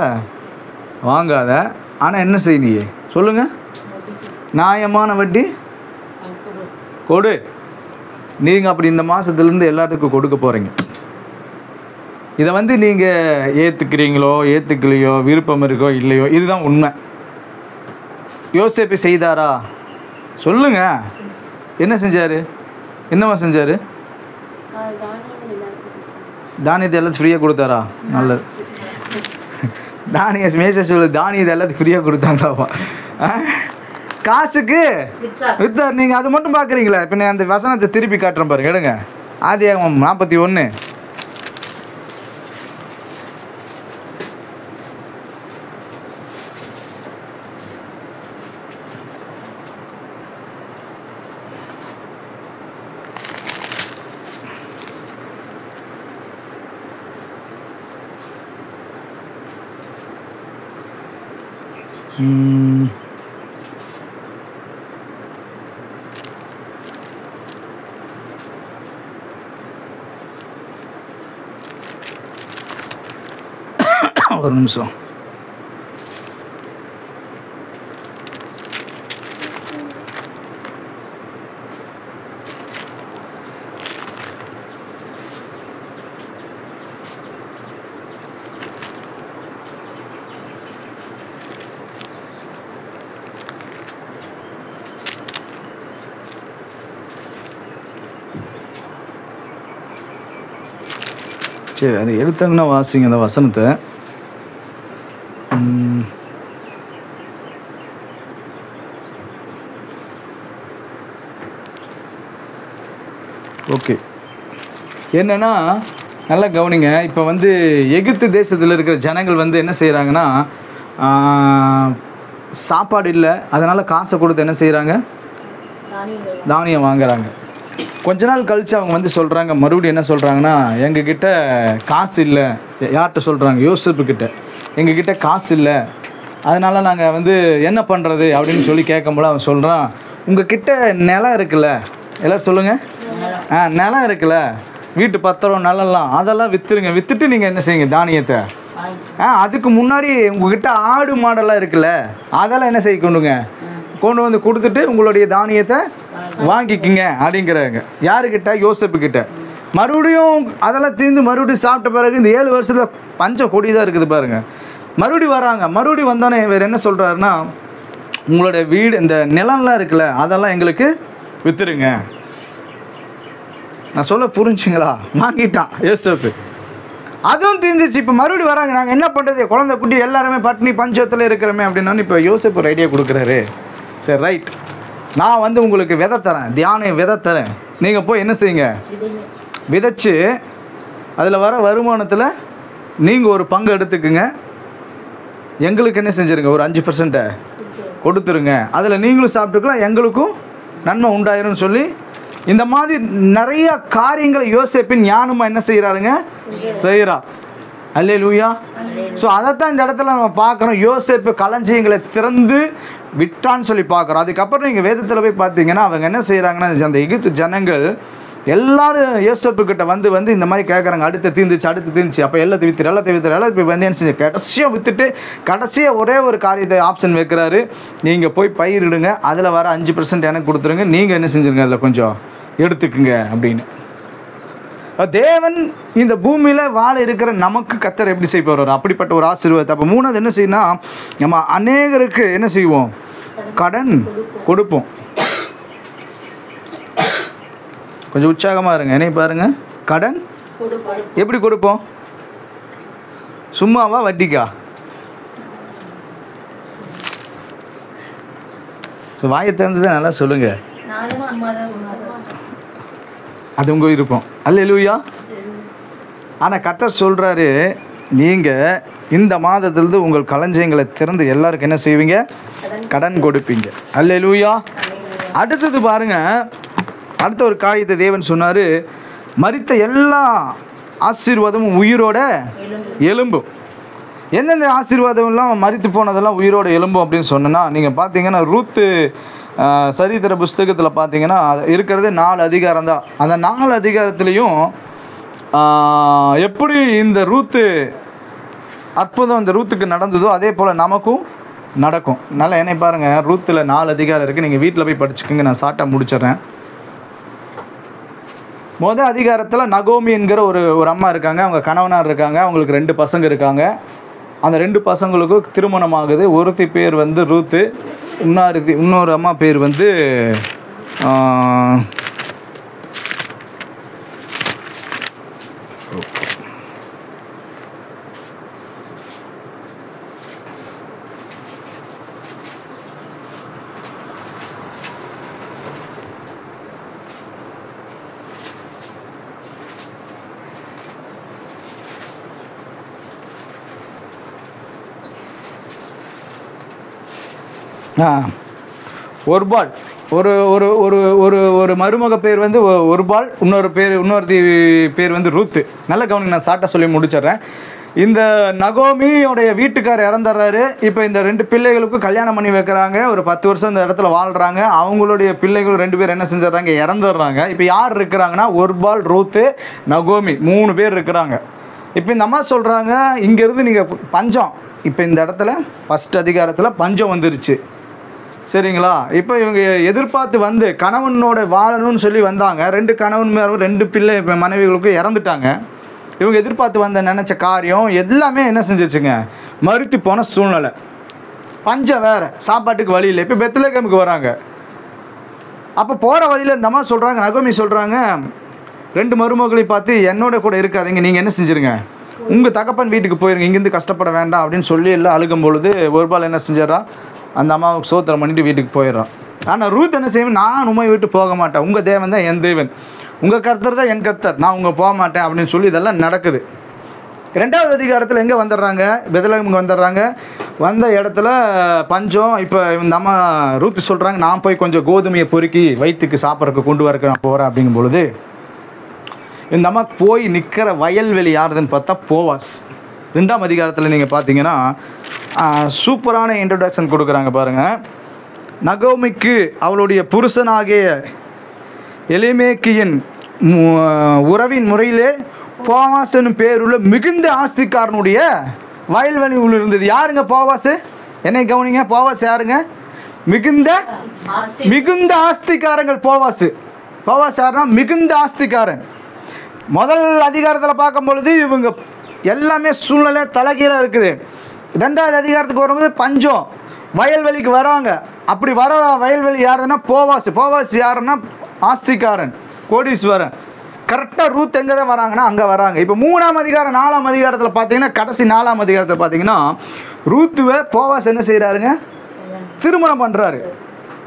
வாங்காத. ஆனால் என்ன செய்ய சொல்லுங்கள்? நியாயமான வட்டி கொடு. நீங்கள் அப்படி இந்த மாதத்துலேருந்து எல்லாத்துக்கும் கொடுக்க போகிறீங்க. இதை நீங்கள் ஏற்றுக்கிறீங்களோ ஏற்றுக்கலையோ, விருப்பம் இருக்கோ இல்லையோ, இதுதான் உண்மை. யோசேப்பு செய்தாரா? சொல்லுங்க. என்ன செஞ்சார்? என்னவா செஞ்சார்? தானியத்தை எல்லாத்தையும் ஃப்ரீயாக கொடுத்தாரா? நல்லது. தானியத்தை எல்லாத்தையும் ஃப்ரீயாக கொடுத்தாங்களாப்பா? காசுக்கு வித்தார். நீங்கள் அது மட்டும் பார்க்குறீங்களா? இப்போ நான் அந்த வசனத்தை திருப்பி காட்டுறேன் பாருங்க. எடுங்க, ஆதியாகமம் 41. ஒரு நிமிஷம். சரி, அது எடுத்தாங்கன்னா வாசிங்க அந்த வசனத்தை. ஓகே, என்னென்னா நல்லா கவனிங்க. இப்போ எகிப்து தேசத்தில் இருக்கிற ஜனங்கள் என்ன செய்கிறாங்கன்னா, சாப்பாடு இல்லை, அதனால் காசை கொடுத்து என்ன செய்கிறாங்க? தானியம் வாங்குறாங்க. கொஞ்ச நாள் கழித்து அவங்க சொல்கிறாங்க, மறுபடியும் என்ன சொல்கிறாங்கன்னா, எங்ககிட்ட காசு இல்லை. யார்கிட்ட சொல்கிறாங்க? யோசேப்புக்கிட்ட. எங்ககிட்ட காசு இல்லை, அதனால் நாங்கள் என்ன பண்ணுறது அப்படின்னு சொல்லி கேட்கும்போது அவன் சொல்கிறான், உங்ககிட்ட நிலம் இருக்குல்ல, எல்லோரும் சொல்லுங்கள். நிலம் இருக்குல்ல, வீட்டு பத்திரம் நிலம்லாம், அதெல்லாம் விற்றுருங்க. விற்றுட்டு நீங்கள் என்ன செய்யுங்க? தானியத்தை. அதுக்கு முன்னாடி உங்ககிட்ட ஆடு மாடெல்லாம் இருக்குல்ல, அதெல்லாம் என்ன செய்ய கொண்டு கொடுத்துட்டு உங்களுடைய தானியத்தை வாங்கிக்கிங்க அப்படிங்கிறாங்க. யாருக்கிட்ட? யோசேப்புக்கிட்ட. மறுபடியும் அதெல்லாம் தீர்ந்து மறுபடியும் சாப்பிட்ட பிறகு இந்த 7 வருஷத்தில் பஞ்சம் கொடி தான் இருக்குது பாருங்கள். மறுபடியும் வராங்க. மறுபடியும் வந்தோடனே வேறு என்ன சொல்கிறாருன்னா, உங்களுடைய வீடு, இந்த நிலம்லாம் இருக்குல்ல, அதெல்லாம் எங்களுக்கு விற்றுருங்க. நான் சொல்ல புரிஞ்சுங்களா? வாங்கிட்டான் யோசேப்பு. அதுவும் தீர்ந்துச்சு. இப்போ மறுபடியும் வராங்க. நாங்கள் என்ன பண்ணுறது? குழந்தை குட்டி எல்லாருமே பட்டினி பஞ்சத்தில் இருக்கிறோமே அப்படின்னா இப்போ யோசேப்பு ஒரு ஐடியா கொடுக்குறாரு. சரி ரைட், நான் வந்து உங்களுக்கு விதை தரேன், தியான விதை தரேன். நீங்கள் போய் என்ன செய்யுங்க, விதைச்சு அதில் வர வருமானத்தில் நீங்கள் ஒரு பங்கு எடுத்துக்குங்க, எங்களுக்கு என்ன செஞ்சுருங்க, ஒரு 5% கொடுத்துருங்க, அதில் நீங்களும் சாப்பிட்டுக்கலாம், எங்களுக்கும் நன்மை உண்டாயிரும்னு சொல்லி இந்த மாதிரி நிறைய காரியங்களை யோசேப்பின் ஞானமாக என்ன செய்கிறாருங்க, செய்கிறார். அல்லேலூயா. ஸோ அதைத்தான் இந்த இடத்துல நம்ம பார்க்குறோம். யோசேப்பு களஞ்சியங்களை திறந்து விட்டான்னு சொல்லி பார்க்குறோம். அதுக்கப்புறம் நீங்கள் வேதத்தில் போய் பார்த்தீங்கன்னா அவங்க என்ன செய்கிறாங்கன்னா, அந்த எகிப்து ஜனங்கள் எல்லாரும் யோசேப்புக்கிட்ட வந்து இந்த மாதிரி கேட்குறாங்க, அடுத்து தீர்ந்துச்சு, அப்போ எல்லாத்தையும் வித்துரு இப்போ வந்து என்ன செஞ்சு கடைசியாக விற்றுட்டு கடைசியாக ஒரே ஒரு காரியத்தை ஆப்ஷன் வைக்கிறாரு, நீங்கள் போய் பயிரிடுங்க, அதில் வர 5% எனக்கு கொடுத்துருங்க, நீங்கள் என்ன செஞ்சுருங்க அதில் கொஞ்சம் எடுத்துக்குங்க அப்படின்னு. தேவன் இந்த பூமியில் வாழ இருக்கிற நமக்கு கர்த்தர் எப்படி செய்ய போகிறார், அப்படிப்பட்ட ஒரு ஆசீர்வாதத்தை. அப்போ மூணாவது என்ன செய்யணும், நம்ம அநேகருக்கு என்ன செய்வோம், கடன் கொடுப்போம். கொஞ்சம் உற்சாகமாக இருங்க, என்னை பாருங்க. கடன் எப்படி கொடுப்போம், சும்மாவா வட்டிக்கா? ஸோ வாயை திறந்து நல்லா சொல்லுங்க, அது உங்கள் விருப்பம். அல்லேலூயா. ஆனால் கர்த்தர் சொல்கிறாரு, நீங்கள் இந்த மாதத்திலிருந்து உங்கள் களஞ்சியங்களை திறந்து எல்லாருக்கும் என்ன செய்வீங்க, கடன் கொடுப்பீங்க. அல்லேலூயா. அடுத்தது பாருங்க, அடுத்த ஒரு காரியத்தை தேவன் சொன்னார், மரித்த எல்லா ஆசீர்வாதமும் உயிரோட எலும்பும். எந்தெந்த ஆசீர்வாதம்லாம் மரித்து போனதெல்லாம் உயிரோட எலும்பும் அப்படின்னு சொன்னேன்னா, நீங்கள் பார்த்தீங்கன்னா ரூத்து சரித்திர புஸ்தகத்தில் பார்த்தீங்கன்னா இருக்கிறது 4 அதிகாரம் தான். அந்த 4 அதிகாரத்துலேயும் எப்படி இந்த ரூத்து அற்புதம் இந்த ரூத்துக்கு நடந்ததோ அதே போல் நமக்கும் நடக்கும். நல்லா என்னை பாருங்கள், ரூத்தில் 4 அதிகாரம் இருக்குது, நீங்கள் வீட்டில் போய் படிச்சுக்கோங்க, நான் ஷார்ட்டாக முடிச்சிடுறேன். மொதல் அதிகாரத்தில் நகோமி என்கிற ஒரு அம்மா இருக்காங்க, அவங்க கணவனார் இருக்காங்க, அவங்களுக்கு 2 பசங்க இருக்காங்க. அந்த 2 பசங்களுக்கும் திருமணம் ஆகுது. ஒருத்தி பேர் வந்து ரூத்து, இன்னொரு அம்மா பேர் வந்து ஒருபால். ஒரு ஒரு ஒரு ஒரு ஒரு மருமக பேர் வந்து ஒருபால், இன்னொருத்தி பேர் வந்து ரூத்து. நல்ல கவனிங்க, நான் ஷார்ட்டாக சொல்லி முடிச்சிடுறேன். இந்த நகோமியோடைய வீட்டுக்கார் இறந்துடுறாரு. இப்போ இந்த 2 பிள்ளைகளுக்கும் கல்யாணம் பண்ணி வைக்கிறாங்க. ஒரு 10 வருஷம் இந்த இடத்துல வாழ்கிறாங்க. அவங்களுடைய பிள்ளைகள் 2 பேர் என்ன செஞ்சிடறாங்க, இறந்துடுறாங்க. இப்போ யார் இருக்கிறாங்கன்னா, ஒருபால், ரூத்து, நகோமி 3 பேர் இருக்கிறாங்க. இப்போ இந்த அம்மா சொல்கிறாங்க, இங்கேருந்து நீங்கள் பஞ்சம், இப்போ இந்த இடத்துல ஃபஸ்ட் அதிகாரத்தில் பஞ்சம் வந்துருச்சு, சரிங்களா? இப்போ இவங்க எதிர்பார்த்து வந்து கணவனோட வாழணும்னு சொல்லி வந்தாங்க. 2 கணவன் 2 பிள்ளை மனைவிகளுக்கும் இறந்துட்டாங்க. இவங்க எதிர்பார்த்து நினச்ச காரியம் எல்லாமே என்ன செஞ்சிச்சுங்க, மறுத்து போன சூழ்நிலை. பஞ்சம் வேறு, சாப்பாட்டுக்கு வழி இல்லை. இப்போ பெத்லகேமுக்கு வராங்க. அப்போ போகிற வழியில் இந்த அம்மா சொல்கிறாங்க, நகோமி சொல்கிறாங்க, 2 மருமகளை பார்த்து என்னோட கூட இருக்காதீங்க, நீங்கள் என்ன செஞ்சுருங்க, உங்கள் தகப்பன் வீட்டுக்கு போயிருங்க, இங்கேருந்து கஷ்டப்பட வேண்டாம் அப்படின்னு சொல்லி எல்லாம் அழுகும் பொழுது ஒருபால் என்ன செஞ்சிடறா, அந்த அம்மாவுக்கு சோத்திரம் பண்ணிட்டு வீட்டுக்கு போயிடுறான். ஆனால் ரூத் என்ன செய்வேன், நான் உண்மை விட்டு போக மாட்டேன், உங்கள் தேவன் தான் என் தேவன், உங்கள் கர்த்தர் தான் என் கர்த்தர், நான் உங்கள் போக மாட்டேன் அப்படின்னு சொல்லி இதெல்லாம் நடக்குது. 2வது அதிகாரத்தில் எங்கே வந்துடுறாங்க, பெத்லகேமுக்கு வந்துடுறாங்க. வந்த இடத்துல பஞ்சம். இப்போ இந்த அம்மா ரூத் சொல்கிறாங்க, நான் போய் கொஞ்சம் கோதுமையை பொறுக்கி வயிற்றுக்கு சாப்பிட்றதுக்கு கொண்டு வரக்கு நான் போகிறேன் அப்படிங்கும் பொழுது இந்த அம்மா போய் நிற்கிற வயல்வெளி யாருதுன்னு பார்த்தா போவாஸ். 2ஆம் அதிகாரத்தில் நீங்கள் பார்த்தீங்கன்னா சூப்பரான இன்ட்ரடக்ஷன் கொடுக்குறாங்க பாருங்கள். நகோமிக்கு அவளுடைய புருஷனாகிய எலிமேக்கியின் உறவின் முறையிலே போவாஸ் என்னும் பேருள்ள மிகுந்த ஆஸ்திக்காரனுடைய வயல்வெளி உள்ள இருந்தது. யாருங்க போவாஸ், என்னை கவனிங்க, போவாஸ் யாருங்க, மிகுந்த ஆஸ்திக்காரங்கள். போவாஸ் யாருன்னா மிகுந்த ஆஸ்திக்காரன். முதல் அதிகாரத்தில் பார்க்கும் பொழுது இவங்க எல்லாமே சூழ்நிலை தலைகீழாக இருக்குது. 2வது அதிகாரத்துக்கு வரும்போது பஞ்சம், வயல்வெளிக்கு வராங்க. அப்படி வர வயல்வெளி யாருன்னா போவாஸ் யாருன்னா ஆஸ்திகாரன், கோடீஸ்வரன். கரெக்டாக ரூத் எங்கே தான் வராங்கன்னா அங்கே வராங்க. இப்போ 3ஆம் அதிகாரம் 4ஆம் அதிகாரத்தில் பார்த்தீங்கன்னா, கடைசி 4ஆம் அதிகாரத்தில் பார்த்தீங்கன்னா ரூத்துவை போவாஸ் என்ன செய்கிறாருங்க, திருமணம் பண்ணுறாரு.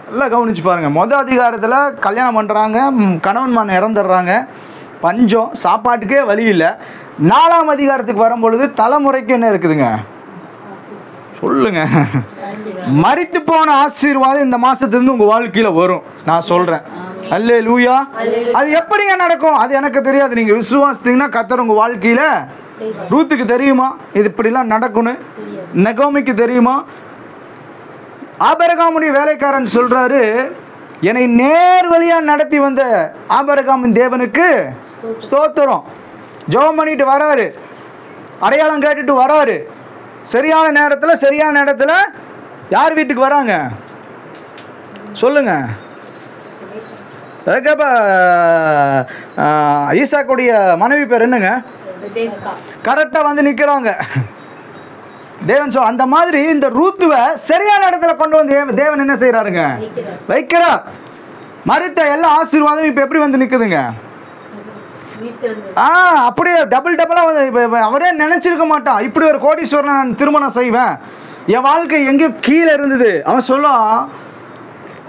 நல்லா கவனிச்சு பாருங்கள். மொதல் அதிகாரத்தில் கல்யாணம் பண்ணுறாங்க, கணவன்மான் இறந்துடுறாங்க, பஞ்சம், சாப்பாட்டுக்கே வழி இல்லை. 4ஆம் அதிகாரத்துக்கு வரும்பொழுது தலைமுறைக்கு என்ன இருக்குதுங்க சொல்லுங்க? மரித்து போன ஆசீர்வாதம் இந்த மாசத்துலேருந்து உங்கள் வாழ்க்கையில் வரும். நான் சொல்கிறேன். அல்லேலூயா. அது எப்படிங்க நடக்கும்? அது எனக்கு தெரியாது. நீங்கள் விசுவாசித்தீங்கன்னா கர்த்தர் உங்கள் வாழ்க்கையில், ரூத்துக்கு தெரியுமா இது இப்படிலாம் நடக்கும்னு? நகோமிக்கு தெரியுமா? ஆபிரகாமுடைய வேலைக்காரன் சொல்கிறாரு, என்னை நேர் வழியாக நடத்தி வந்த ஆபிரகாமின் தேவனுக்கு ஸ்தோத்திரம். ஜெபம் பண்ணிட்டு வராரு, அடையாளம் கேட்டுட்டு வராரு. சரியான நேரத்தில் சரியான இடத்துல யார் வீட்டுக்கு வராங்க சொல்லுங்க? ஈசாக்குடைய மனைவி பேர் என்னங்க? கரெக்டாக வந்து நிற்கிறாங்க. தேவன் அந்த மாதிரி இந்த ரூத்துவை சரியான இடத்துல கொண்டு வந்து தேவன் என்ன செய்கிறாருங்க? வைக்கிறார். மறுத்த எல்லா ஆசீர்வாதம் இப்போ எப்படி வந்து நிற்குதுங்க? அப்படியே டபுளாக வந்து இப்போ அவரே நினச்சிருக்க மாட்டான், இப்படி ஒரு கோடீஸ்வரனை நான் திருமணம் செய்வேன், என் வாழ்க்கை எங்கேயோ கீழே இருந்தது. அவன் சொல்ல,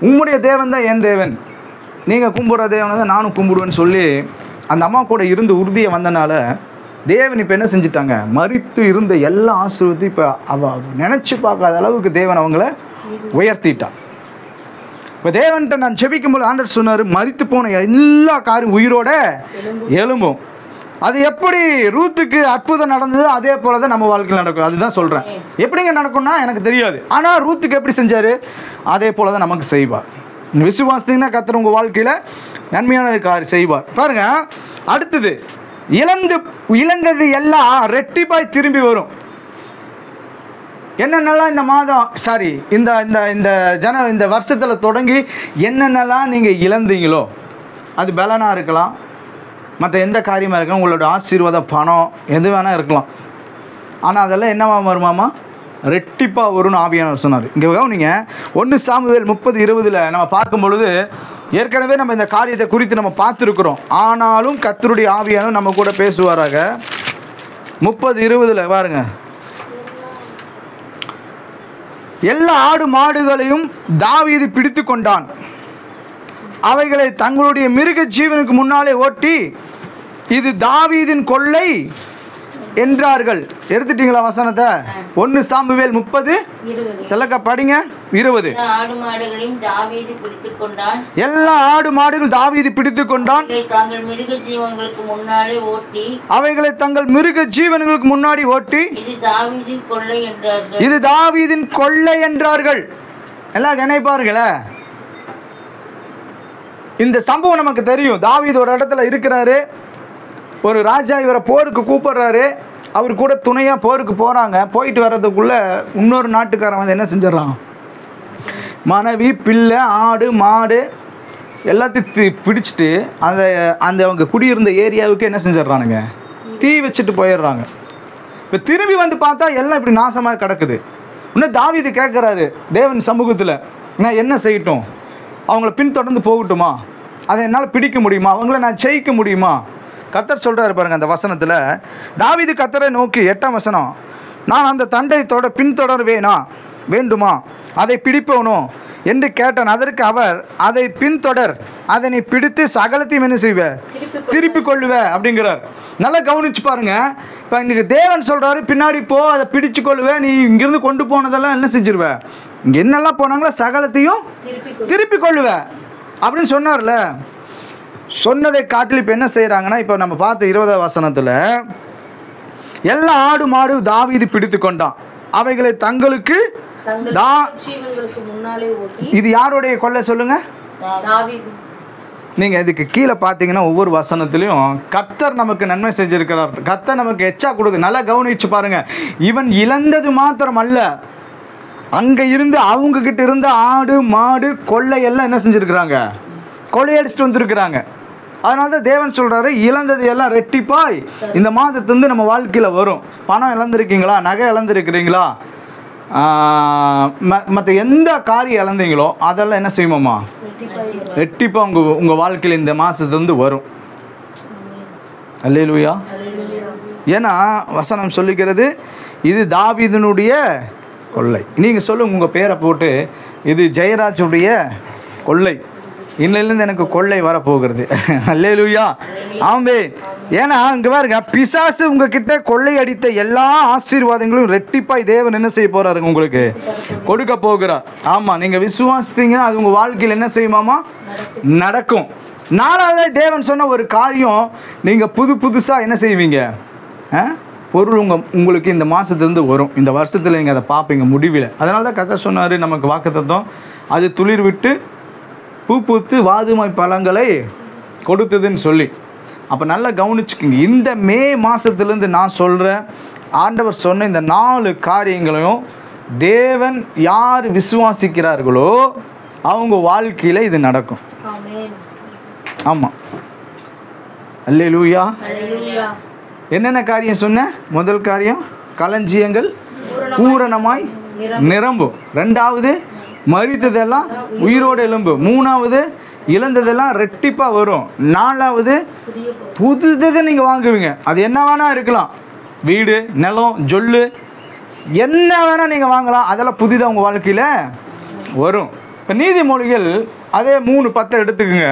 உம்முடைய தேவன் தான் என் தேவன், நீங்கள் கும்பிட்ற தேவனை தான் நானும் கும்பிடுவேன்னு சொல்லி அந்த அம்மா கூட இருந்து உறுதியை வந்தனால தேவன் இப்போ என்ன செஞ்சிட்டாங்க? மரித்து இருந்த எல்லா ஆசீர்வாதத்தையும் இப்போ நினச்சி பார்க்காத அளவுக்கு தேவன் அவங்கள உயர்த்திட்டான். இப்போ தேவன்கிட்ட நான் செபிக்கும்போது ஆண்டவர் சொன்னார், மரித்து போன எல்லா காரியம் உயிரோட எலும்பும். அது எப்படி ரூத்துக்கு அற்புதம் நடந்தது, அதே போல தான் நம்ம வாழ்க்கையில் நடக்கும். அதுதான் சொல்கிறேன். எப்படிங்க நடக்கும்னா எனக்கு தெரியாது, ஆனால் ரூத்துக்கு எப்படி செஞ்சார் அதே போல தான் நமக்கு செய்வார். விசுவாசத்திங்கன்னா கர்த்தர் உங்கள் வாழ்க்கையில் நன்மையான காரியம் செய்வார். பாருங்க, அடுத்தது இழந்தது எல்லாம் ரெட்டிப்பாய் திரும்பி வரும். என்னென்னலாம் இந்த மாதம் இந்த இந்த இந்த இந்த வருஷத்தில் தொடங்கி என்னென்னலாம் நீங்கள் இழந்தீங்களோ, அது பலனாக இருக்கலாம், மற்ற எந்த காரியமாக இருக்கலாம், உங்களோட ஆசீர்வாதம், பணம், எது வேணால் இருக்கலாம். ஆனால் அதெல்லாம் என்னவா வருமாமா? ரெட்டிப்பாக வரும்னு ஆவியானவர் சொன்னார். இங்கே நீங்கள் 1 சாமுவேல் 30:20 நம்ம பார்க்கும் பொழுது ஏற்கனவே நம்ம இந்த காரியத்தை குறித்து நம்ம பார்த்துருக்குறோம். ஆனாலும் கர்த்தருடைய ஆவியானவர் நம்ம கூட பேசுவாராக. 30:20 பாருங்க, எல்லா ஆடு மாடுகளையும் தாவீது பிடித்து கொண்டான், அவைகளை தங்களுடைய மிருக ஜீவனுக்கு முன்னாலே ஓட்டி இது தாவீதின் கொள்ளை என்றார்கள். எடுத்துட்டீங்களா வசனத்தை? 1 சாமுவேல் 30 செல்லக்கா படிங்க 20. எல்லா ஆடு மாடுகள் தாவீது பிடித்து கொண்டான், அவைகளை தங்கள் மிருக ஜீவன்களுக்கு முன்னாடி ஓட்டி இது தாவீதின் கொள்ளை என்றார்கள். எல்லாம் நினைப்பார்களே, இந்த சம்பவம் நமக்கு தெரியும். தாவீது ஒரு இடத்துல இருக்கிறாரு, ஒரு ராஜா இவரை போருக்கு கூப்பிடுறாரு, அவர் கூட துணையாக போருக்கு போகிறாங்க. போயிட்டு வர்றதுக்குள்ளே இன்னொரு நாட்டுக்காரன் வந்து என்ன செஞ்சிடறான்? மனைவி, பிள்ளை, ஆடு மாடு எல்லாத்தையும் பிடிச்சிட்டு அந்த அவங்க குடியிருந்த ஏரியாவுக்கு என்ன செஞ்சிடறானுங்க? தீ வச்சுட்டு போயிடுறாங்க. இப்போ திரும்பி வந்து பார்த்தா எல்லாம் இப்படி நாசமாக கிடக்குது. இன்னும் தாவீது கேட்குறாரு தேவன் சமூகத்தில், நான் என்ன செய்யட்டும்? அவங்கள பின்தொடர்ந்து போகட்டுமா? அதை என்னால் பிடிக்க முடியுமா? அவங்கள நான் ஜெயிக்க முடியுமா? கர்த்தர் சொல்கிறாரு பாருங்கள் அந்த வசனத்தில். தாவீது கர்த்தரை நோக்கி 8ஆம் வசனம், நான் அந்த தண்டை பின்தொடர்வேனா வேண்டுமா? அதை பிடிப்பவனோ என்று கேட்டான். அதற்கு அவர், அதை பின்தொடர், அதை நீ பிடித்து சகலத்தையும் என்ன செய்வ? திருப்பி கொள்ளுவ அப்படிங்கிறார். நல்லா கவனிச்சு பாருங்க. இப்போ இன்றைக்கி தேவன் சொல்கிறாரு, பின்னாடி போ, அதை பிடிச்சு கொள்ளுவேன், நீ இங்கிருந்து கொண்டு போனதெல்லாம் என்ன செஞ்சிருவ? இங்கே என்னெல்லாம் போனாங்களோ சகலத்தையும் திருப்பி கொள்ளுவ அப்படின்னு சொன்னார்ல. சொன்னதை காட்டில் இப்போ என்ன செய்கிறாங்கன்னா, இப்போ நம்ம பார்த்த 20ஆம் வசனத்தில் எல்லா ஆடு மாடு தாவீது பிடித்து கொண்டான், அவைகளை தங்களுக்கு இது யாருடைய கொள்ளை சொல்லுங்க? நீங்கள் இதுக்கு கீழே பார்த்தீங்கன்னா ஒவ்வொரு வசனத்துலையும் கர்த்தர் நமக்கு நன்மை செஞ்சிருக்கிறார், கர்த்தர் நமக்கு எச்சா கொடுது. நல்லா கவனிச்சு பாருங்க. இவன் இழந்தது மாத்திரம் அல்ல, அங்கே இருந்து அவங்க கிட்ட இருந்த ஆடு மாடு கொள்ளை எல்லாம் என்ன செஞ்சுருக்கிறாங்க? கொள்ளையடிச்சிட்டு வந்துருக்கிறாங்க. அதனால தான் தேவன் சொல்கிறாரு, இழந்தது எல்லாம் ரெட்டிப்பாய் இந்த மாதத்துலேருந்து நம்ம வாழ்க்கையில் வரும். பணம் இழந்திருக்கீங்களா? நகை இழந்திருக்கிறீங்களா? மற்ற எந்த காரியம் இழந்தீங்களோ அதெல்லாம் என்ன செய்வோமா? ரெட்டிப்பாக உங்கள் வாழ்க்கையில் இந்த மாதத்துலேருந்து வரும். அல்லேலூயா. ஏன்னா வசனம் சொல்லிக்கிறது, இது தாவீதினுடைய கொள்ளை. நீங்கள் சொல்லுங்க உங்கள் பேரை போட்டு, இது ஜெயராஜுடைய கொள்ளை, இன்னிலிருந்து எனக்கு கொள்ளை வரப்போகிறது. அல்லேலூயா, ஆமே. ஏன்னா இங்கே பாருங்க, பிசாசு உங்ககிட்ட கொள்ளை அடித்த எல்லா ஆசீர்வாதங்களும் ரெட்டிப்பாய் தேவன் என்ன செய்ய போறாருங்க, உங்களுக்கு கொடுக்க போகிறார். ஆமாம், நீங்கள் விசுவாசித்தீங்கன்னா அது உங்கள் வாழ்க்கையில் என்ன செய்யுமாமா, நடக்கும். நாலாவது தேவன் சொன்ன ஒரு காரியம், நீங்கள் புதுசாக என்ன செய்வீங்க, பொருள் உங்களுக்கு இந்த மாதத்துலேருந்து வரும், இந்த வருஷத்தில் நீங்கள் அதை பார்ப்பீங்க முடிவில். அதனால தான் கதை சொன்னார் நமக்கு வாக்குத்தத்தம், அது துளிர் விட்டு பூ பூத்து வாதுமை பழங்களை கொடுத்ததுன்னு சொல்லி. அப்போ நல்லா கவனிச்சுக்குங்க, இந்த மே மாதத்துலேருந்து நான் சொல்கிறேன், ஆண்டவர் சொன்ன இந்த 4 காரியங்களையும் தேவன் யார் விசுவாசிக்கிறார்களோ அவங்க வாழ்க்கையில் இது நடக்கும். ஆமாம், அல்லேலூயா. என்னென்ன காரியம் சொன்ன? முதல் காரியம், களஞ்சியங்கள் பூரணமாய் நிரம்பும். 2வது, மரித்ததெல்லாம் உயிரோடு எழும்பு. 3வது, இழந்ததெல்லாம் ரெட்டிப்பாக வரும். 4வது, புதுதை நீங்கள் வாங்குவீங்க. அது என்ன வேணால் இருக்கலாம், வீடு, நிலம், ஜொல்லு, என்ன வேணால் நீங்கள் வாங்கலாம், அதெல்லாம் புதிதாக உங்கள் வாழ்க்கையில் வரும். இப்போ நீதிமொழிகள் அதே 3:10 எடுத்துக்குங்க,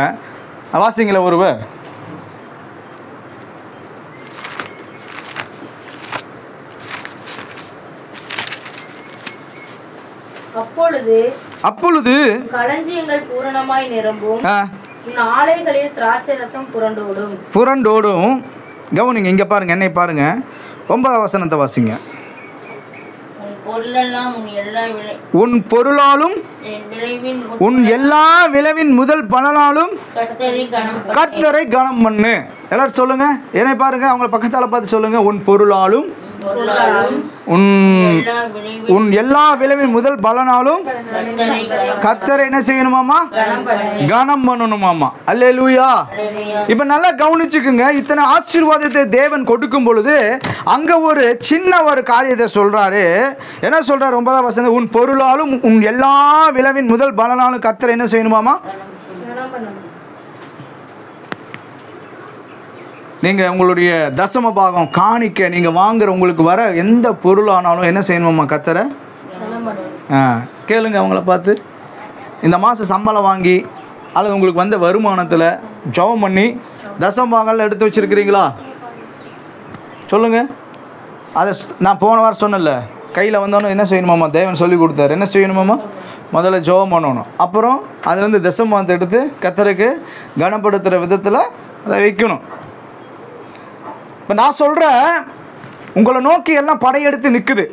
வாசிங்கள ஒருவர். அப்பொழுது களஞ்சியங்கள் பூரணமாய் நிரம்பும், உன் ஆலைகளில் திராட்சை ரசம் புரண்டோடும். கவனிங்க, இங்க பாருங்க, என்னை பாருங்க, 9வது வசனத்தை வாசிங்க. உன் பொருளாலும் உன் எல்லா விளைவின் முதல் பலனாலும் கர்த்தரை கனம் பண்ணு. எல்லாரும் சொல்லுங்க, என்னை பாருங்க, அவங்கள பக்கத்தால பார்த்து சொல்லுங்க. உன் பொருளாலும் உன் எல்லா விளைவின் முதல் பலனாலும் கர்த்தரை என்ன செய்யணுமாமா, கனம் பண்ணணுமாமா. அல்லேலூயா. இப்ப நல்லா கவனிச்சுக்குங்க, இத்தனை ஆசீர்வாதத்தை தேவன் கொடுக்கும் பொழுது அங்க ஒரு சின்ன ஒரு காரியத்தை சொல்றாரு. என்ன சொல்றாரு? 9வது வசனம், உன் பொருளாலும் உன் எல்லா விளைவின் முதல் பலனாலும் கர்த்தரை என்ன செய்யணுமாமா. நீங்கள் உங்களுடைய தசம பாகம் காணிக்க நீங்கள் வாங்குற உங்களுக்கு வர எந்த பொருளானாலும் என்ன செய்யணுமாம்மா, கர்த்தரை கேளுங்க. அவங்கள பார்த்து இந்த மாதம் சம்பளம் வாங்கி அல்லது உங்களுக்கு வந்த வருமானத்தில் ஜெபம் பண்ணி தசம பாகங்கள் எடுத்து வச்சுருக்கிறீங்களா? சொல்லுங்கள். அதை நான் போன வாரம் சொன்னல, கையில் வந்தோன்னே என்ன செய்யணுமாம்மா, தேவன் சொல்லி கொடுத்தாரு. என்ன செய்யணுமாம்மா, முதல்ல ஜெபம் பண்ணணும், அப்புறம் அதுலேருந்து தசம பாகத்தை எடுத்து கர்த்தருக்கு கனப்படுத்துகிற விதத்தில் அதை வைக்கணும். இப்போ நான் சொல்கிறேன், உங்களை நோக்கி எல்லாம் படையெடுத்து நிற்குது.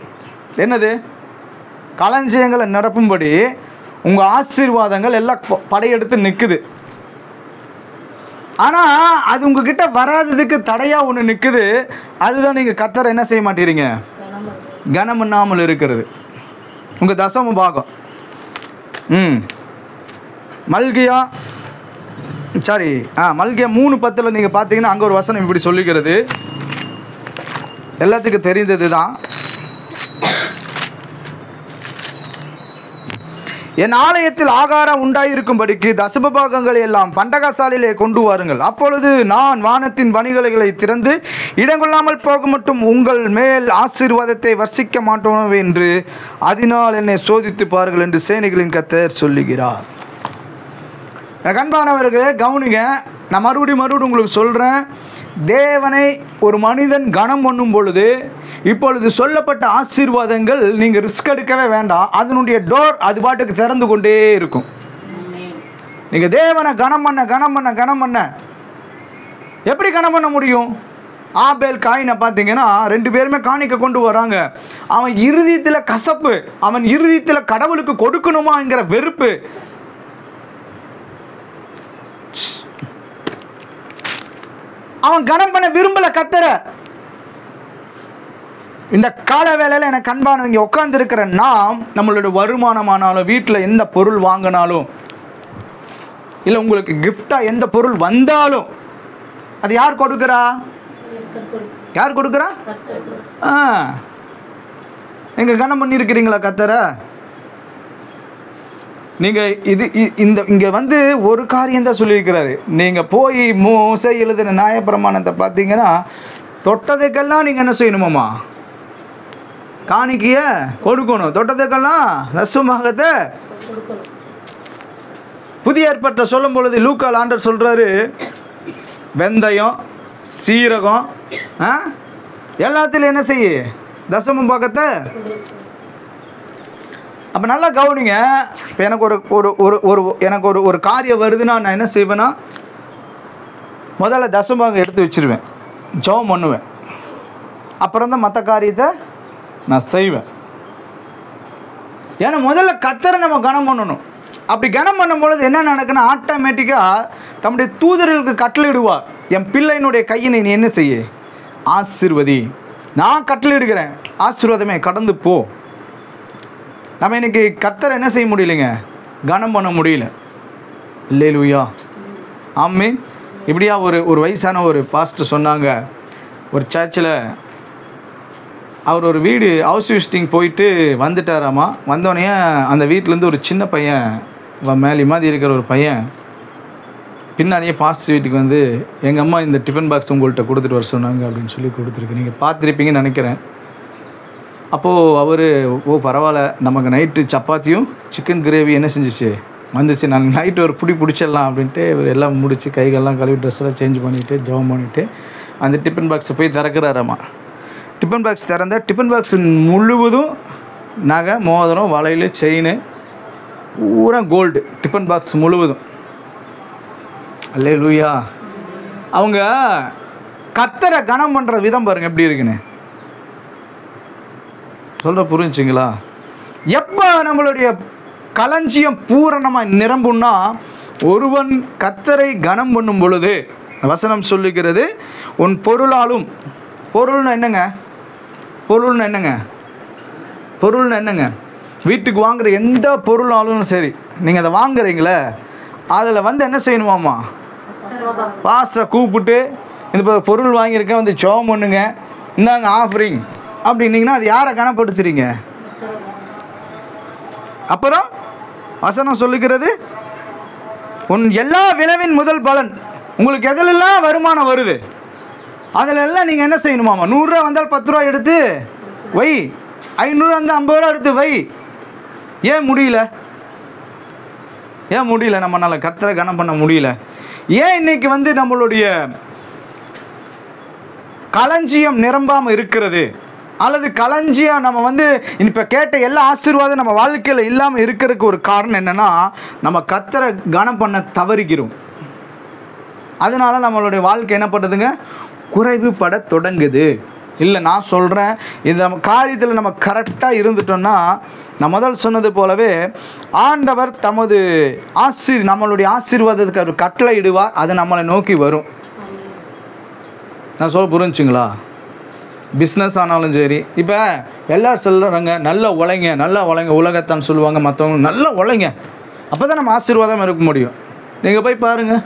என்னது? களஞ்சியங்களை நிரப்பும்படி உங்கள் ஆசீர்வாதங்கள் எல்லாம் படையெடுத்து நிற்குது. ஆனால் அது உங்ககிட்ட வராததுக்கு தடையாக ஒன்று நிற்குது. அதுதான் நீங்கள் கர்த்தரை என்ன செய்ய மாட்டீங்க, கனம் பண்ணாமல் இருக்கிறது. உங்கள் தசம பாகம். மல்கியா 3:10 நீங்கள் பார்த்தீங்கன்னா அங்கே ஒரு வசனம் இப்படி சொல்லிக்கிறது, எல்லாத்துக்கும் தெரிந்தது தான். என் ஆலயத்தில் ஆகாரம் உண்டாயிருக்கும்படிக்கு தசமபாகங்களை எல்லாம் பண்டகசாலையிலே கொண்டு வாருங்கள். அப்பொழுது நான் வானத்தின் வணிகளை திறந்து இடங்கொள்ளாமல் போக மட்டும் உங்கள் மேல் ஆசீர்வாதத்தை வர்ஷிக்க மாட்டோம் என்று அதனால் என்னை சோதித்து பாருங்கள் என்று சேனைகளின் கர்த்தர் சொல்லுகிறார். கண்பானவர்களே கவனிங்க, நான் மறுபடியும் உங்களுக்கு சொல்கிறேன், தேவனை ஒரு மனிதன் கனம் பண்ணும் பொழுது இப்பொழுது சொல்லப்பட்ட ஆசீர்வாதங்கள் நீங்கள் ரிஸ்க் எடுக்கவே வேண்டாம், அதனுடைய டோர் அது பாட்டுக்கு திறந்து கொண்டே இருக்கும். நீங்கள் தேவனை கனம் பண்ண எப்படி கனம் பண்ண முடியும்? ஆபேல் காயினை பார்த்தீங்கன்னா 2 பேருமே காணிக்க கொண்டு வராங்க. அவன் இறுதியத்தில் கசப்பு, அவன் இறுதியத்தில் கடவுளுக்கு கொடுக்கணுமாங்கிற வெறுப்பு. அவன் கனம் பண்ண விரும்பல கர்த்தரை. இந்த கால வேளையில் எனக்கு அன்பானவங்க உட்கார்ந்து இருக்கிற நாம், நம்மளோட வருமானமானாலும் வீட்டில் எந்த பொருள் வாங்கினாலும் இல்லை உங்களுக்கு கிஃப்டா எந்த பொருள் வந்தாலும் அது யார் கொடுக்குறா? யார் கொடுக்குறா? நீங்க கனம் பண்ணியிருக்கிறீங்களா கர்த்தரை? நீங்கள் இங்கே வந்து ஒரு காரியம் தான் சொல்லியிருக்கிறாரு. நீங்கள் போய் மோசே எழுதின நியாயப்பிரமாணத்தை பார்த்தீங்கன்னா தொட்டதுக்கெல்லாம் நீங்கள் என்ன செய்யணுமாம்மா, காணிக்கையை கொடுக்கணும், தொட்டதுக்கெல்லாம் தசமபாகத்தை கொடுக்கணும். புதிய ஏற்பாட்டை சொல்லும் பொழுது லூக்கால் ஆண்டவர் சொல்கிறாரு, வெந்தயம், சீரகம் எல்லாத்துலையும் என்ன செய்ய தசமபாகத்தை. அப்போ நல்லா கவனிங்க. இப்போ எனக்கு எனக்கு ஒரு காரியம் வருதுன்னா நான் என்ன செய்வேன்னா, முதல்ல தசமபாகம் எடுத்து வச்சுருவேன், ஜெபம் பண்ணுவேன், அப்புறம் தான் மற்ற காரியத்தை நான் செய்வேன். ஏன்னா முதல்ல கர்த்தரை நம்ம கனம் பண்ணணும். அப்படி கனம் பண்ணும் பொழுது என்ன நடக்குன்னா, ஆட்டோமேட்டிக்காக தம்முடைய தூதர்களுக்கு கட்டளையிடுவார், என் பிள்ளையினுடைய கையினை நீ என்ன செய்ய, ஆசீர்வதி, நான் கட்டளையிடுகிறேன், ஆசீர்வாதமே கடந்து போ. நம்ம இன்னைக்கு கர்த்தரை என்ன செய்ய முடியலைங்க, கனம் பண்ண முடியல. அல்லேலூயா, ஆமென். இப்படியா ஒரு வயசான ஒரு பாஸ்டர் சொன்னாங்க, ஒரு சர்ச்சில் அவர் ஒரு வீடு ஹவுஸ் விசிட்டிங் போயிட்டு வந்துட்டாராமா. வந்தோடனே அந்த வீட்டிலேருந்து ஒரு சின்ன பையன், மேலே மாதிரி இருக்கிற ஒரு பையன் பின்னாடியே பாஸ்டர் வீட்டுக்கு வந்து, எங்கள் அம்மா இந்த டிஃபன் பாக்ஸ் உங்கள்கிட்ட கொடுத்துட்டு வர சொன்னாங்க அப்படின்னு சொல்லி கொடுத்துருக்கு. நீங்கள் பார்த்துருப்பீங்கன்னு நினைக்கிறேன். அப்போது அவர், ஓ பரவாயில்ல, நமக்கு நைட்டு சப்பாத்தியும் சிக்கன் கிரேவி என்ன செஞ்சிச்சு வந்துச்சு, நான் நைட்டு ஒரு பிடிச்சிடலாம் அப்படின்ட்டு இவர் எல்லாம் முடித்து கைகள்லாம் கழுவி ட்ரெஸ்ஸெல்லாம் சேஞ்ச் பண்ணிவிட்டு ஜெபம் பண்ணிவிட்டு அந்த டிஃபன் பாக்ஸை போய் திறக்கிறாராம்மா. டிஃபன் பாக்ஸ் திறந்த டிஃபன் பாக்ஸ் முழுவதும் நகை, மோதிரம், வளையல், செயின், பூரா கோல்டு. டிஃபன் பாக்ஸ் முழுவதும். அல்லேலூயா. அவங்க கர்த்தரை கனம் பண்ணுற விதம் பாருங்க எப்படி இருக்குன்னு. சொல்கிற புரிஞ்சுங்களா? எப்போ நம்மளுடைய களஞ்சியம் பூரணமாக நிரம்புன்னா, ஒருவன் கர்த்தரை கனம் பண்ணும் பொழுது, வசனம் சொல்லுகிறது, உன் பொருளாலும். பொருள்னா என்னங்க? பொருள்னா என்னங்க? பொருள்னா என்னங்க? வீட்டுக்கு வாங்குகிற எந்த பொருளாலும் சரி, நீங்கள் அதை வாங்குறீங்களே, அதில் வந்து என்ன செய்யணுமாம்மா, பாஸ்டரை கூப்பிட்டு இந்த பொருள் வாங்கியிருக்கேன் வந்து ஜெபம் பண்ணுங்க, இந்தாங்க ஆஃபரிங் அப்படின்னீங்கன்னா அது யாரை கனப்படுத்துறீங்க? அப்புறம் வசனம் சொல்லுகிறது, உன் எல்லா விளைவின் முதல் பலன். உங்களுக்கு எதிலெல்லாம் வருமானம் வருது அதிலெல்லாம் நீங்கள் என்ன செய்யணுமாம்மா, 100 ரூபா வந்தால் 10 ரூபா எடுத்து வை, 500 வந்தால் 50 ரூபா எடுத்து வை. ஏன் முடியல? ஏன் முடியல? நம்மளால் கர்த்தரை கனம் பண்ண முடியல. ஏன் இன்னைக்கு வந்து நம்மளுடைய களஞ்சியம் நிரம்பாமல் இருக்கிறது? அல்லது களஞ்சியம் நம்ம வந்து இப்போ கேட்ட எல்லா ஆசீர்வாதம் நம்ம வாழ்க்கையில் இல்லாமல் இருக்கிறதுக்கு ஒரு காரணம் என்னென்னா, நம்ம கர்த்தரை கனம் பண்ண தவறிக்கிறோம். அதனால நம்மளுடைய வாழ்க்கை என்ன பண்ணுதுங்க, குறைவுபட தொடங்குது. இல்லை, நான் சொல்கிறேன், இந்த நம்ம காரியத்தில் நம்ம கரெக்டாக இருந்துட்டோம்னா, நான் முதல் சொன்னது போலவே ஆண்டவர் தமது நம்மளுடைய ஆசீர்வாதத்துக்கு ஒரு கட்டளை இடுவார், அது நம்மளை நோக்கி வரும். நான் சொல்ல புரிஞ்சுங்களா? பிஸ்னஸ் ஆனாலும் சரி, இப்போ எல்லோரும் சொல்கிறாங்க, நல்லா உழைங்க, நல்லா உழைங்க, உலகத்தான் சொல்லுவாங்க மற்றவங்க, நல்லா உழைங்க, அப்போ தான் நம்ம ஆசீர்வாதம் இருக்க முடியும். நீங்கள் போய் பாருங்கள்,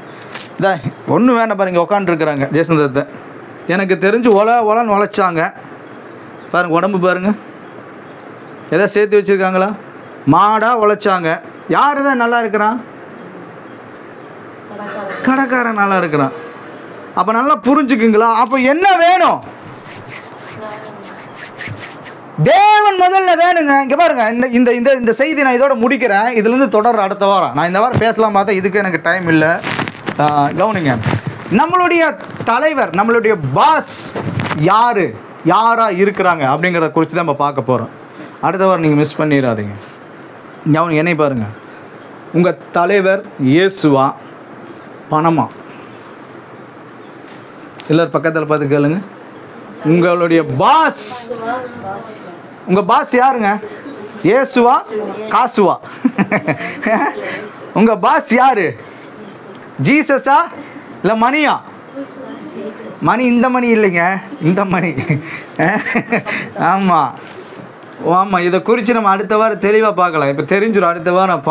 இதான் ஒன்றும் வேண்டாம் பாருங்கள், உட்காந்துருக்குறாங்க ஜெயசுந்தரத்தை, எனக்கு தெரிஞ்சு ஒலன்னு உழைச்சாங்க பாருங்கள், உடம்பு பாருங்கள், எதாவது சேர்த்து வச்சுருக்காங்களா? மாடாக உழைச்சாங்க. யார் தான் நல்லா இருக்கிறான்? கடைக்காரன் நல்லா இருக்கிறான். அப்போ நல்லா புரிஞ்சுக்குங்களா? அப்போ என்ன வேணும்? தேவன் முதல்ல வேணுங்க. இங்கே பாருங்க, இந்த இந்த இந்த செய்தி நான் இதோட முடிக்கிறேன். இதுலேருந்து தொடர் அடுத்த வாரம். நான் இந்த வாரம் பேசலாம் பார்த்தா இதுக்கு எனக்கு டைம் இல்லை. கவனிங்க, நம்மளுடைய தலைவர், நம்மளுடைய பாஸ் யாராக இருக்கிறாங்க அப்படிங்கிறத குறித்து தான் நம்ம பார்க்க போகிறோம். அடுத்த வாரம் நீங்கள் மிஸ் பண்ணிடாதீங்க. கவனிங்க, என்னை பாருங்கள், உங்கள் தலைவர் இயேசுவா, பணமா? எல்லாரும் பக்கத்தில் பார்த்து கேளுங்க. உங்களுடைய பாஸ், உங்கள் பாஸ் யாருங்க? இயேசுவா, காசுவா? உங்கள் பாஸ் யாரு? ஜீசஸா இல்லை மணியா? மணி இந்த மணி இல்லைங்க, இந்த மணி. ஆமாம் ஆமாம், இதை குறித்து நம்ம அடுத்த வாரம் தெளிவாக பார்க்கலாம். இப்போ தெரிஞ்சிடும் அடுத்த வாரம்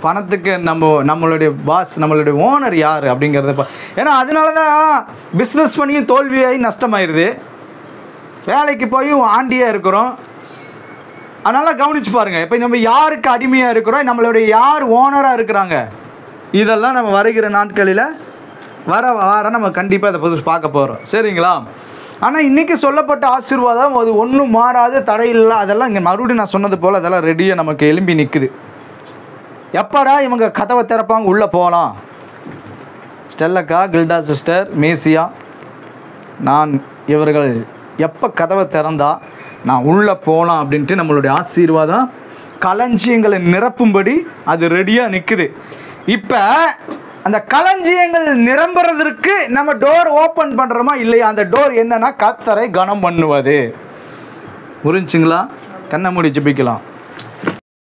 பணத்துக்கு நம்மளுடைய பாஸ், நம்மளுடைய ஓனர் யார் அப்படிங்கிறத ஏன்னா அதனால தான் பிஸ்னஸ் பண்ணியும் தோல்வியாகி நஷ்டமாயிருது, வேலைக்கு போயும் ஆண்டியாக இருக்கிறோம். அதனால் கவனித்து பாருங்கள், இப்போ நம்ம யாருக்கு அடிமையாக இருக்கிறோம், நம்மளுடைய யார் ஓனராக இருக்கிறாங்க, இதெல்லாம் நம்ம வருகிற நாட்களில் வர நம்ம கண்டிப்பாக இதை புதுசு பார்க்க போகிறோம். சரிங்களா? ஆனால் இன்றைக்கி சொல்லப்பட்ட ஆசீர்வாதம் அது ஒன்றும் மாறாது, தடையில்லை. அதெல்லாம் இங்கே மறுபடியும் நான் சொன்னது போல் அதெல்லாம் ரெடியாக நமக்கு எழும்பி நிற்குது. எப்படா இவங்க கதவை திறப்பாங்க, உள்ளே போகலாம். ஸ்டெல்லக்கா, கில்டா சிஸ்டர், மேசியா, நான் இவர்கள் எப்போ கதவை திறந்தா நான் உள்ளே போகலாம் அப்படின்ட்டு நம்மளுடைய ஆசீர்வாதம் களஞ்சியங்களை நிரப்பும்படி அது ரெடியாக நிற்குது. இப்போ அந்த களஞ்சியங்கள் நிரம்புறதற்கு நம்ம டோர் ஓப்பன் பண்ணுறோமா இல்லையா? அந்த டோர் என்னன்னா கர்த்தரை கனம் பண்ணுவது. புரிஞ்சுங்களா? கண்ணை மூடி ஜெபிக்கலாம்.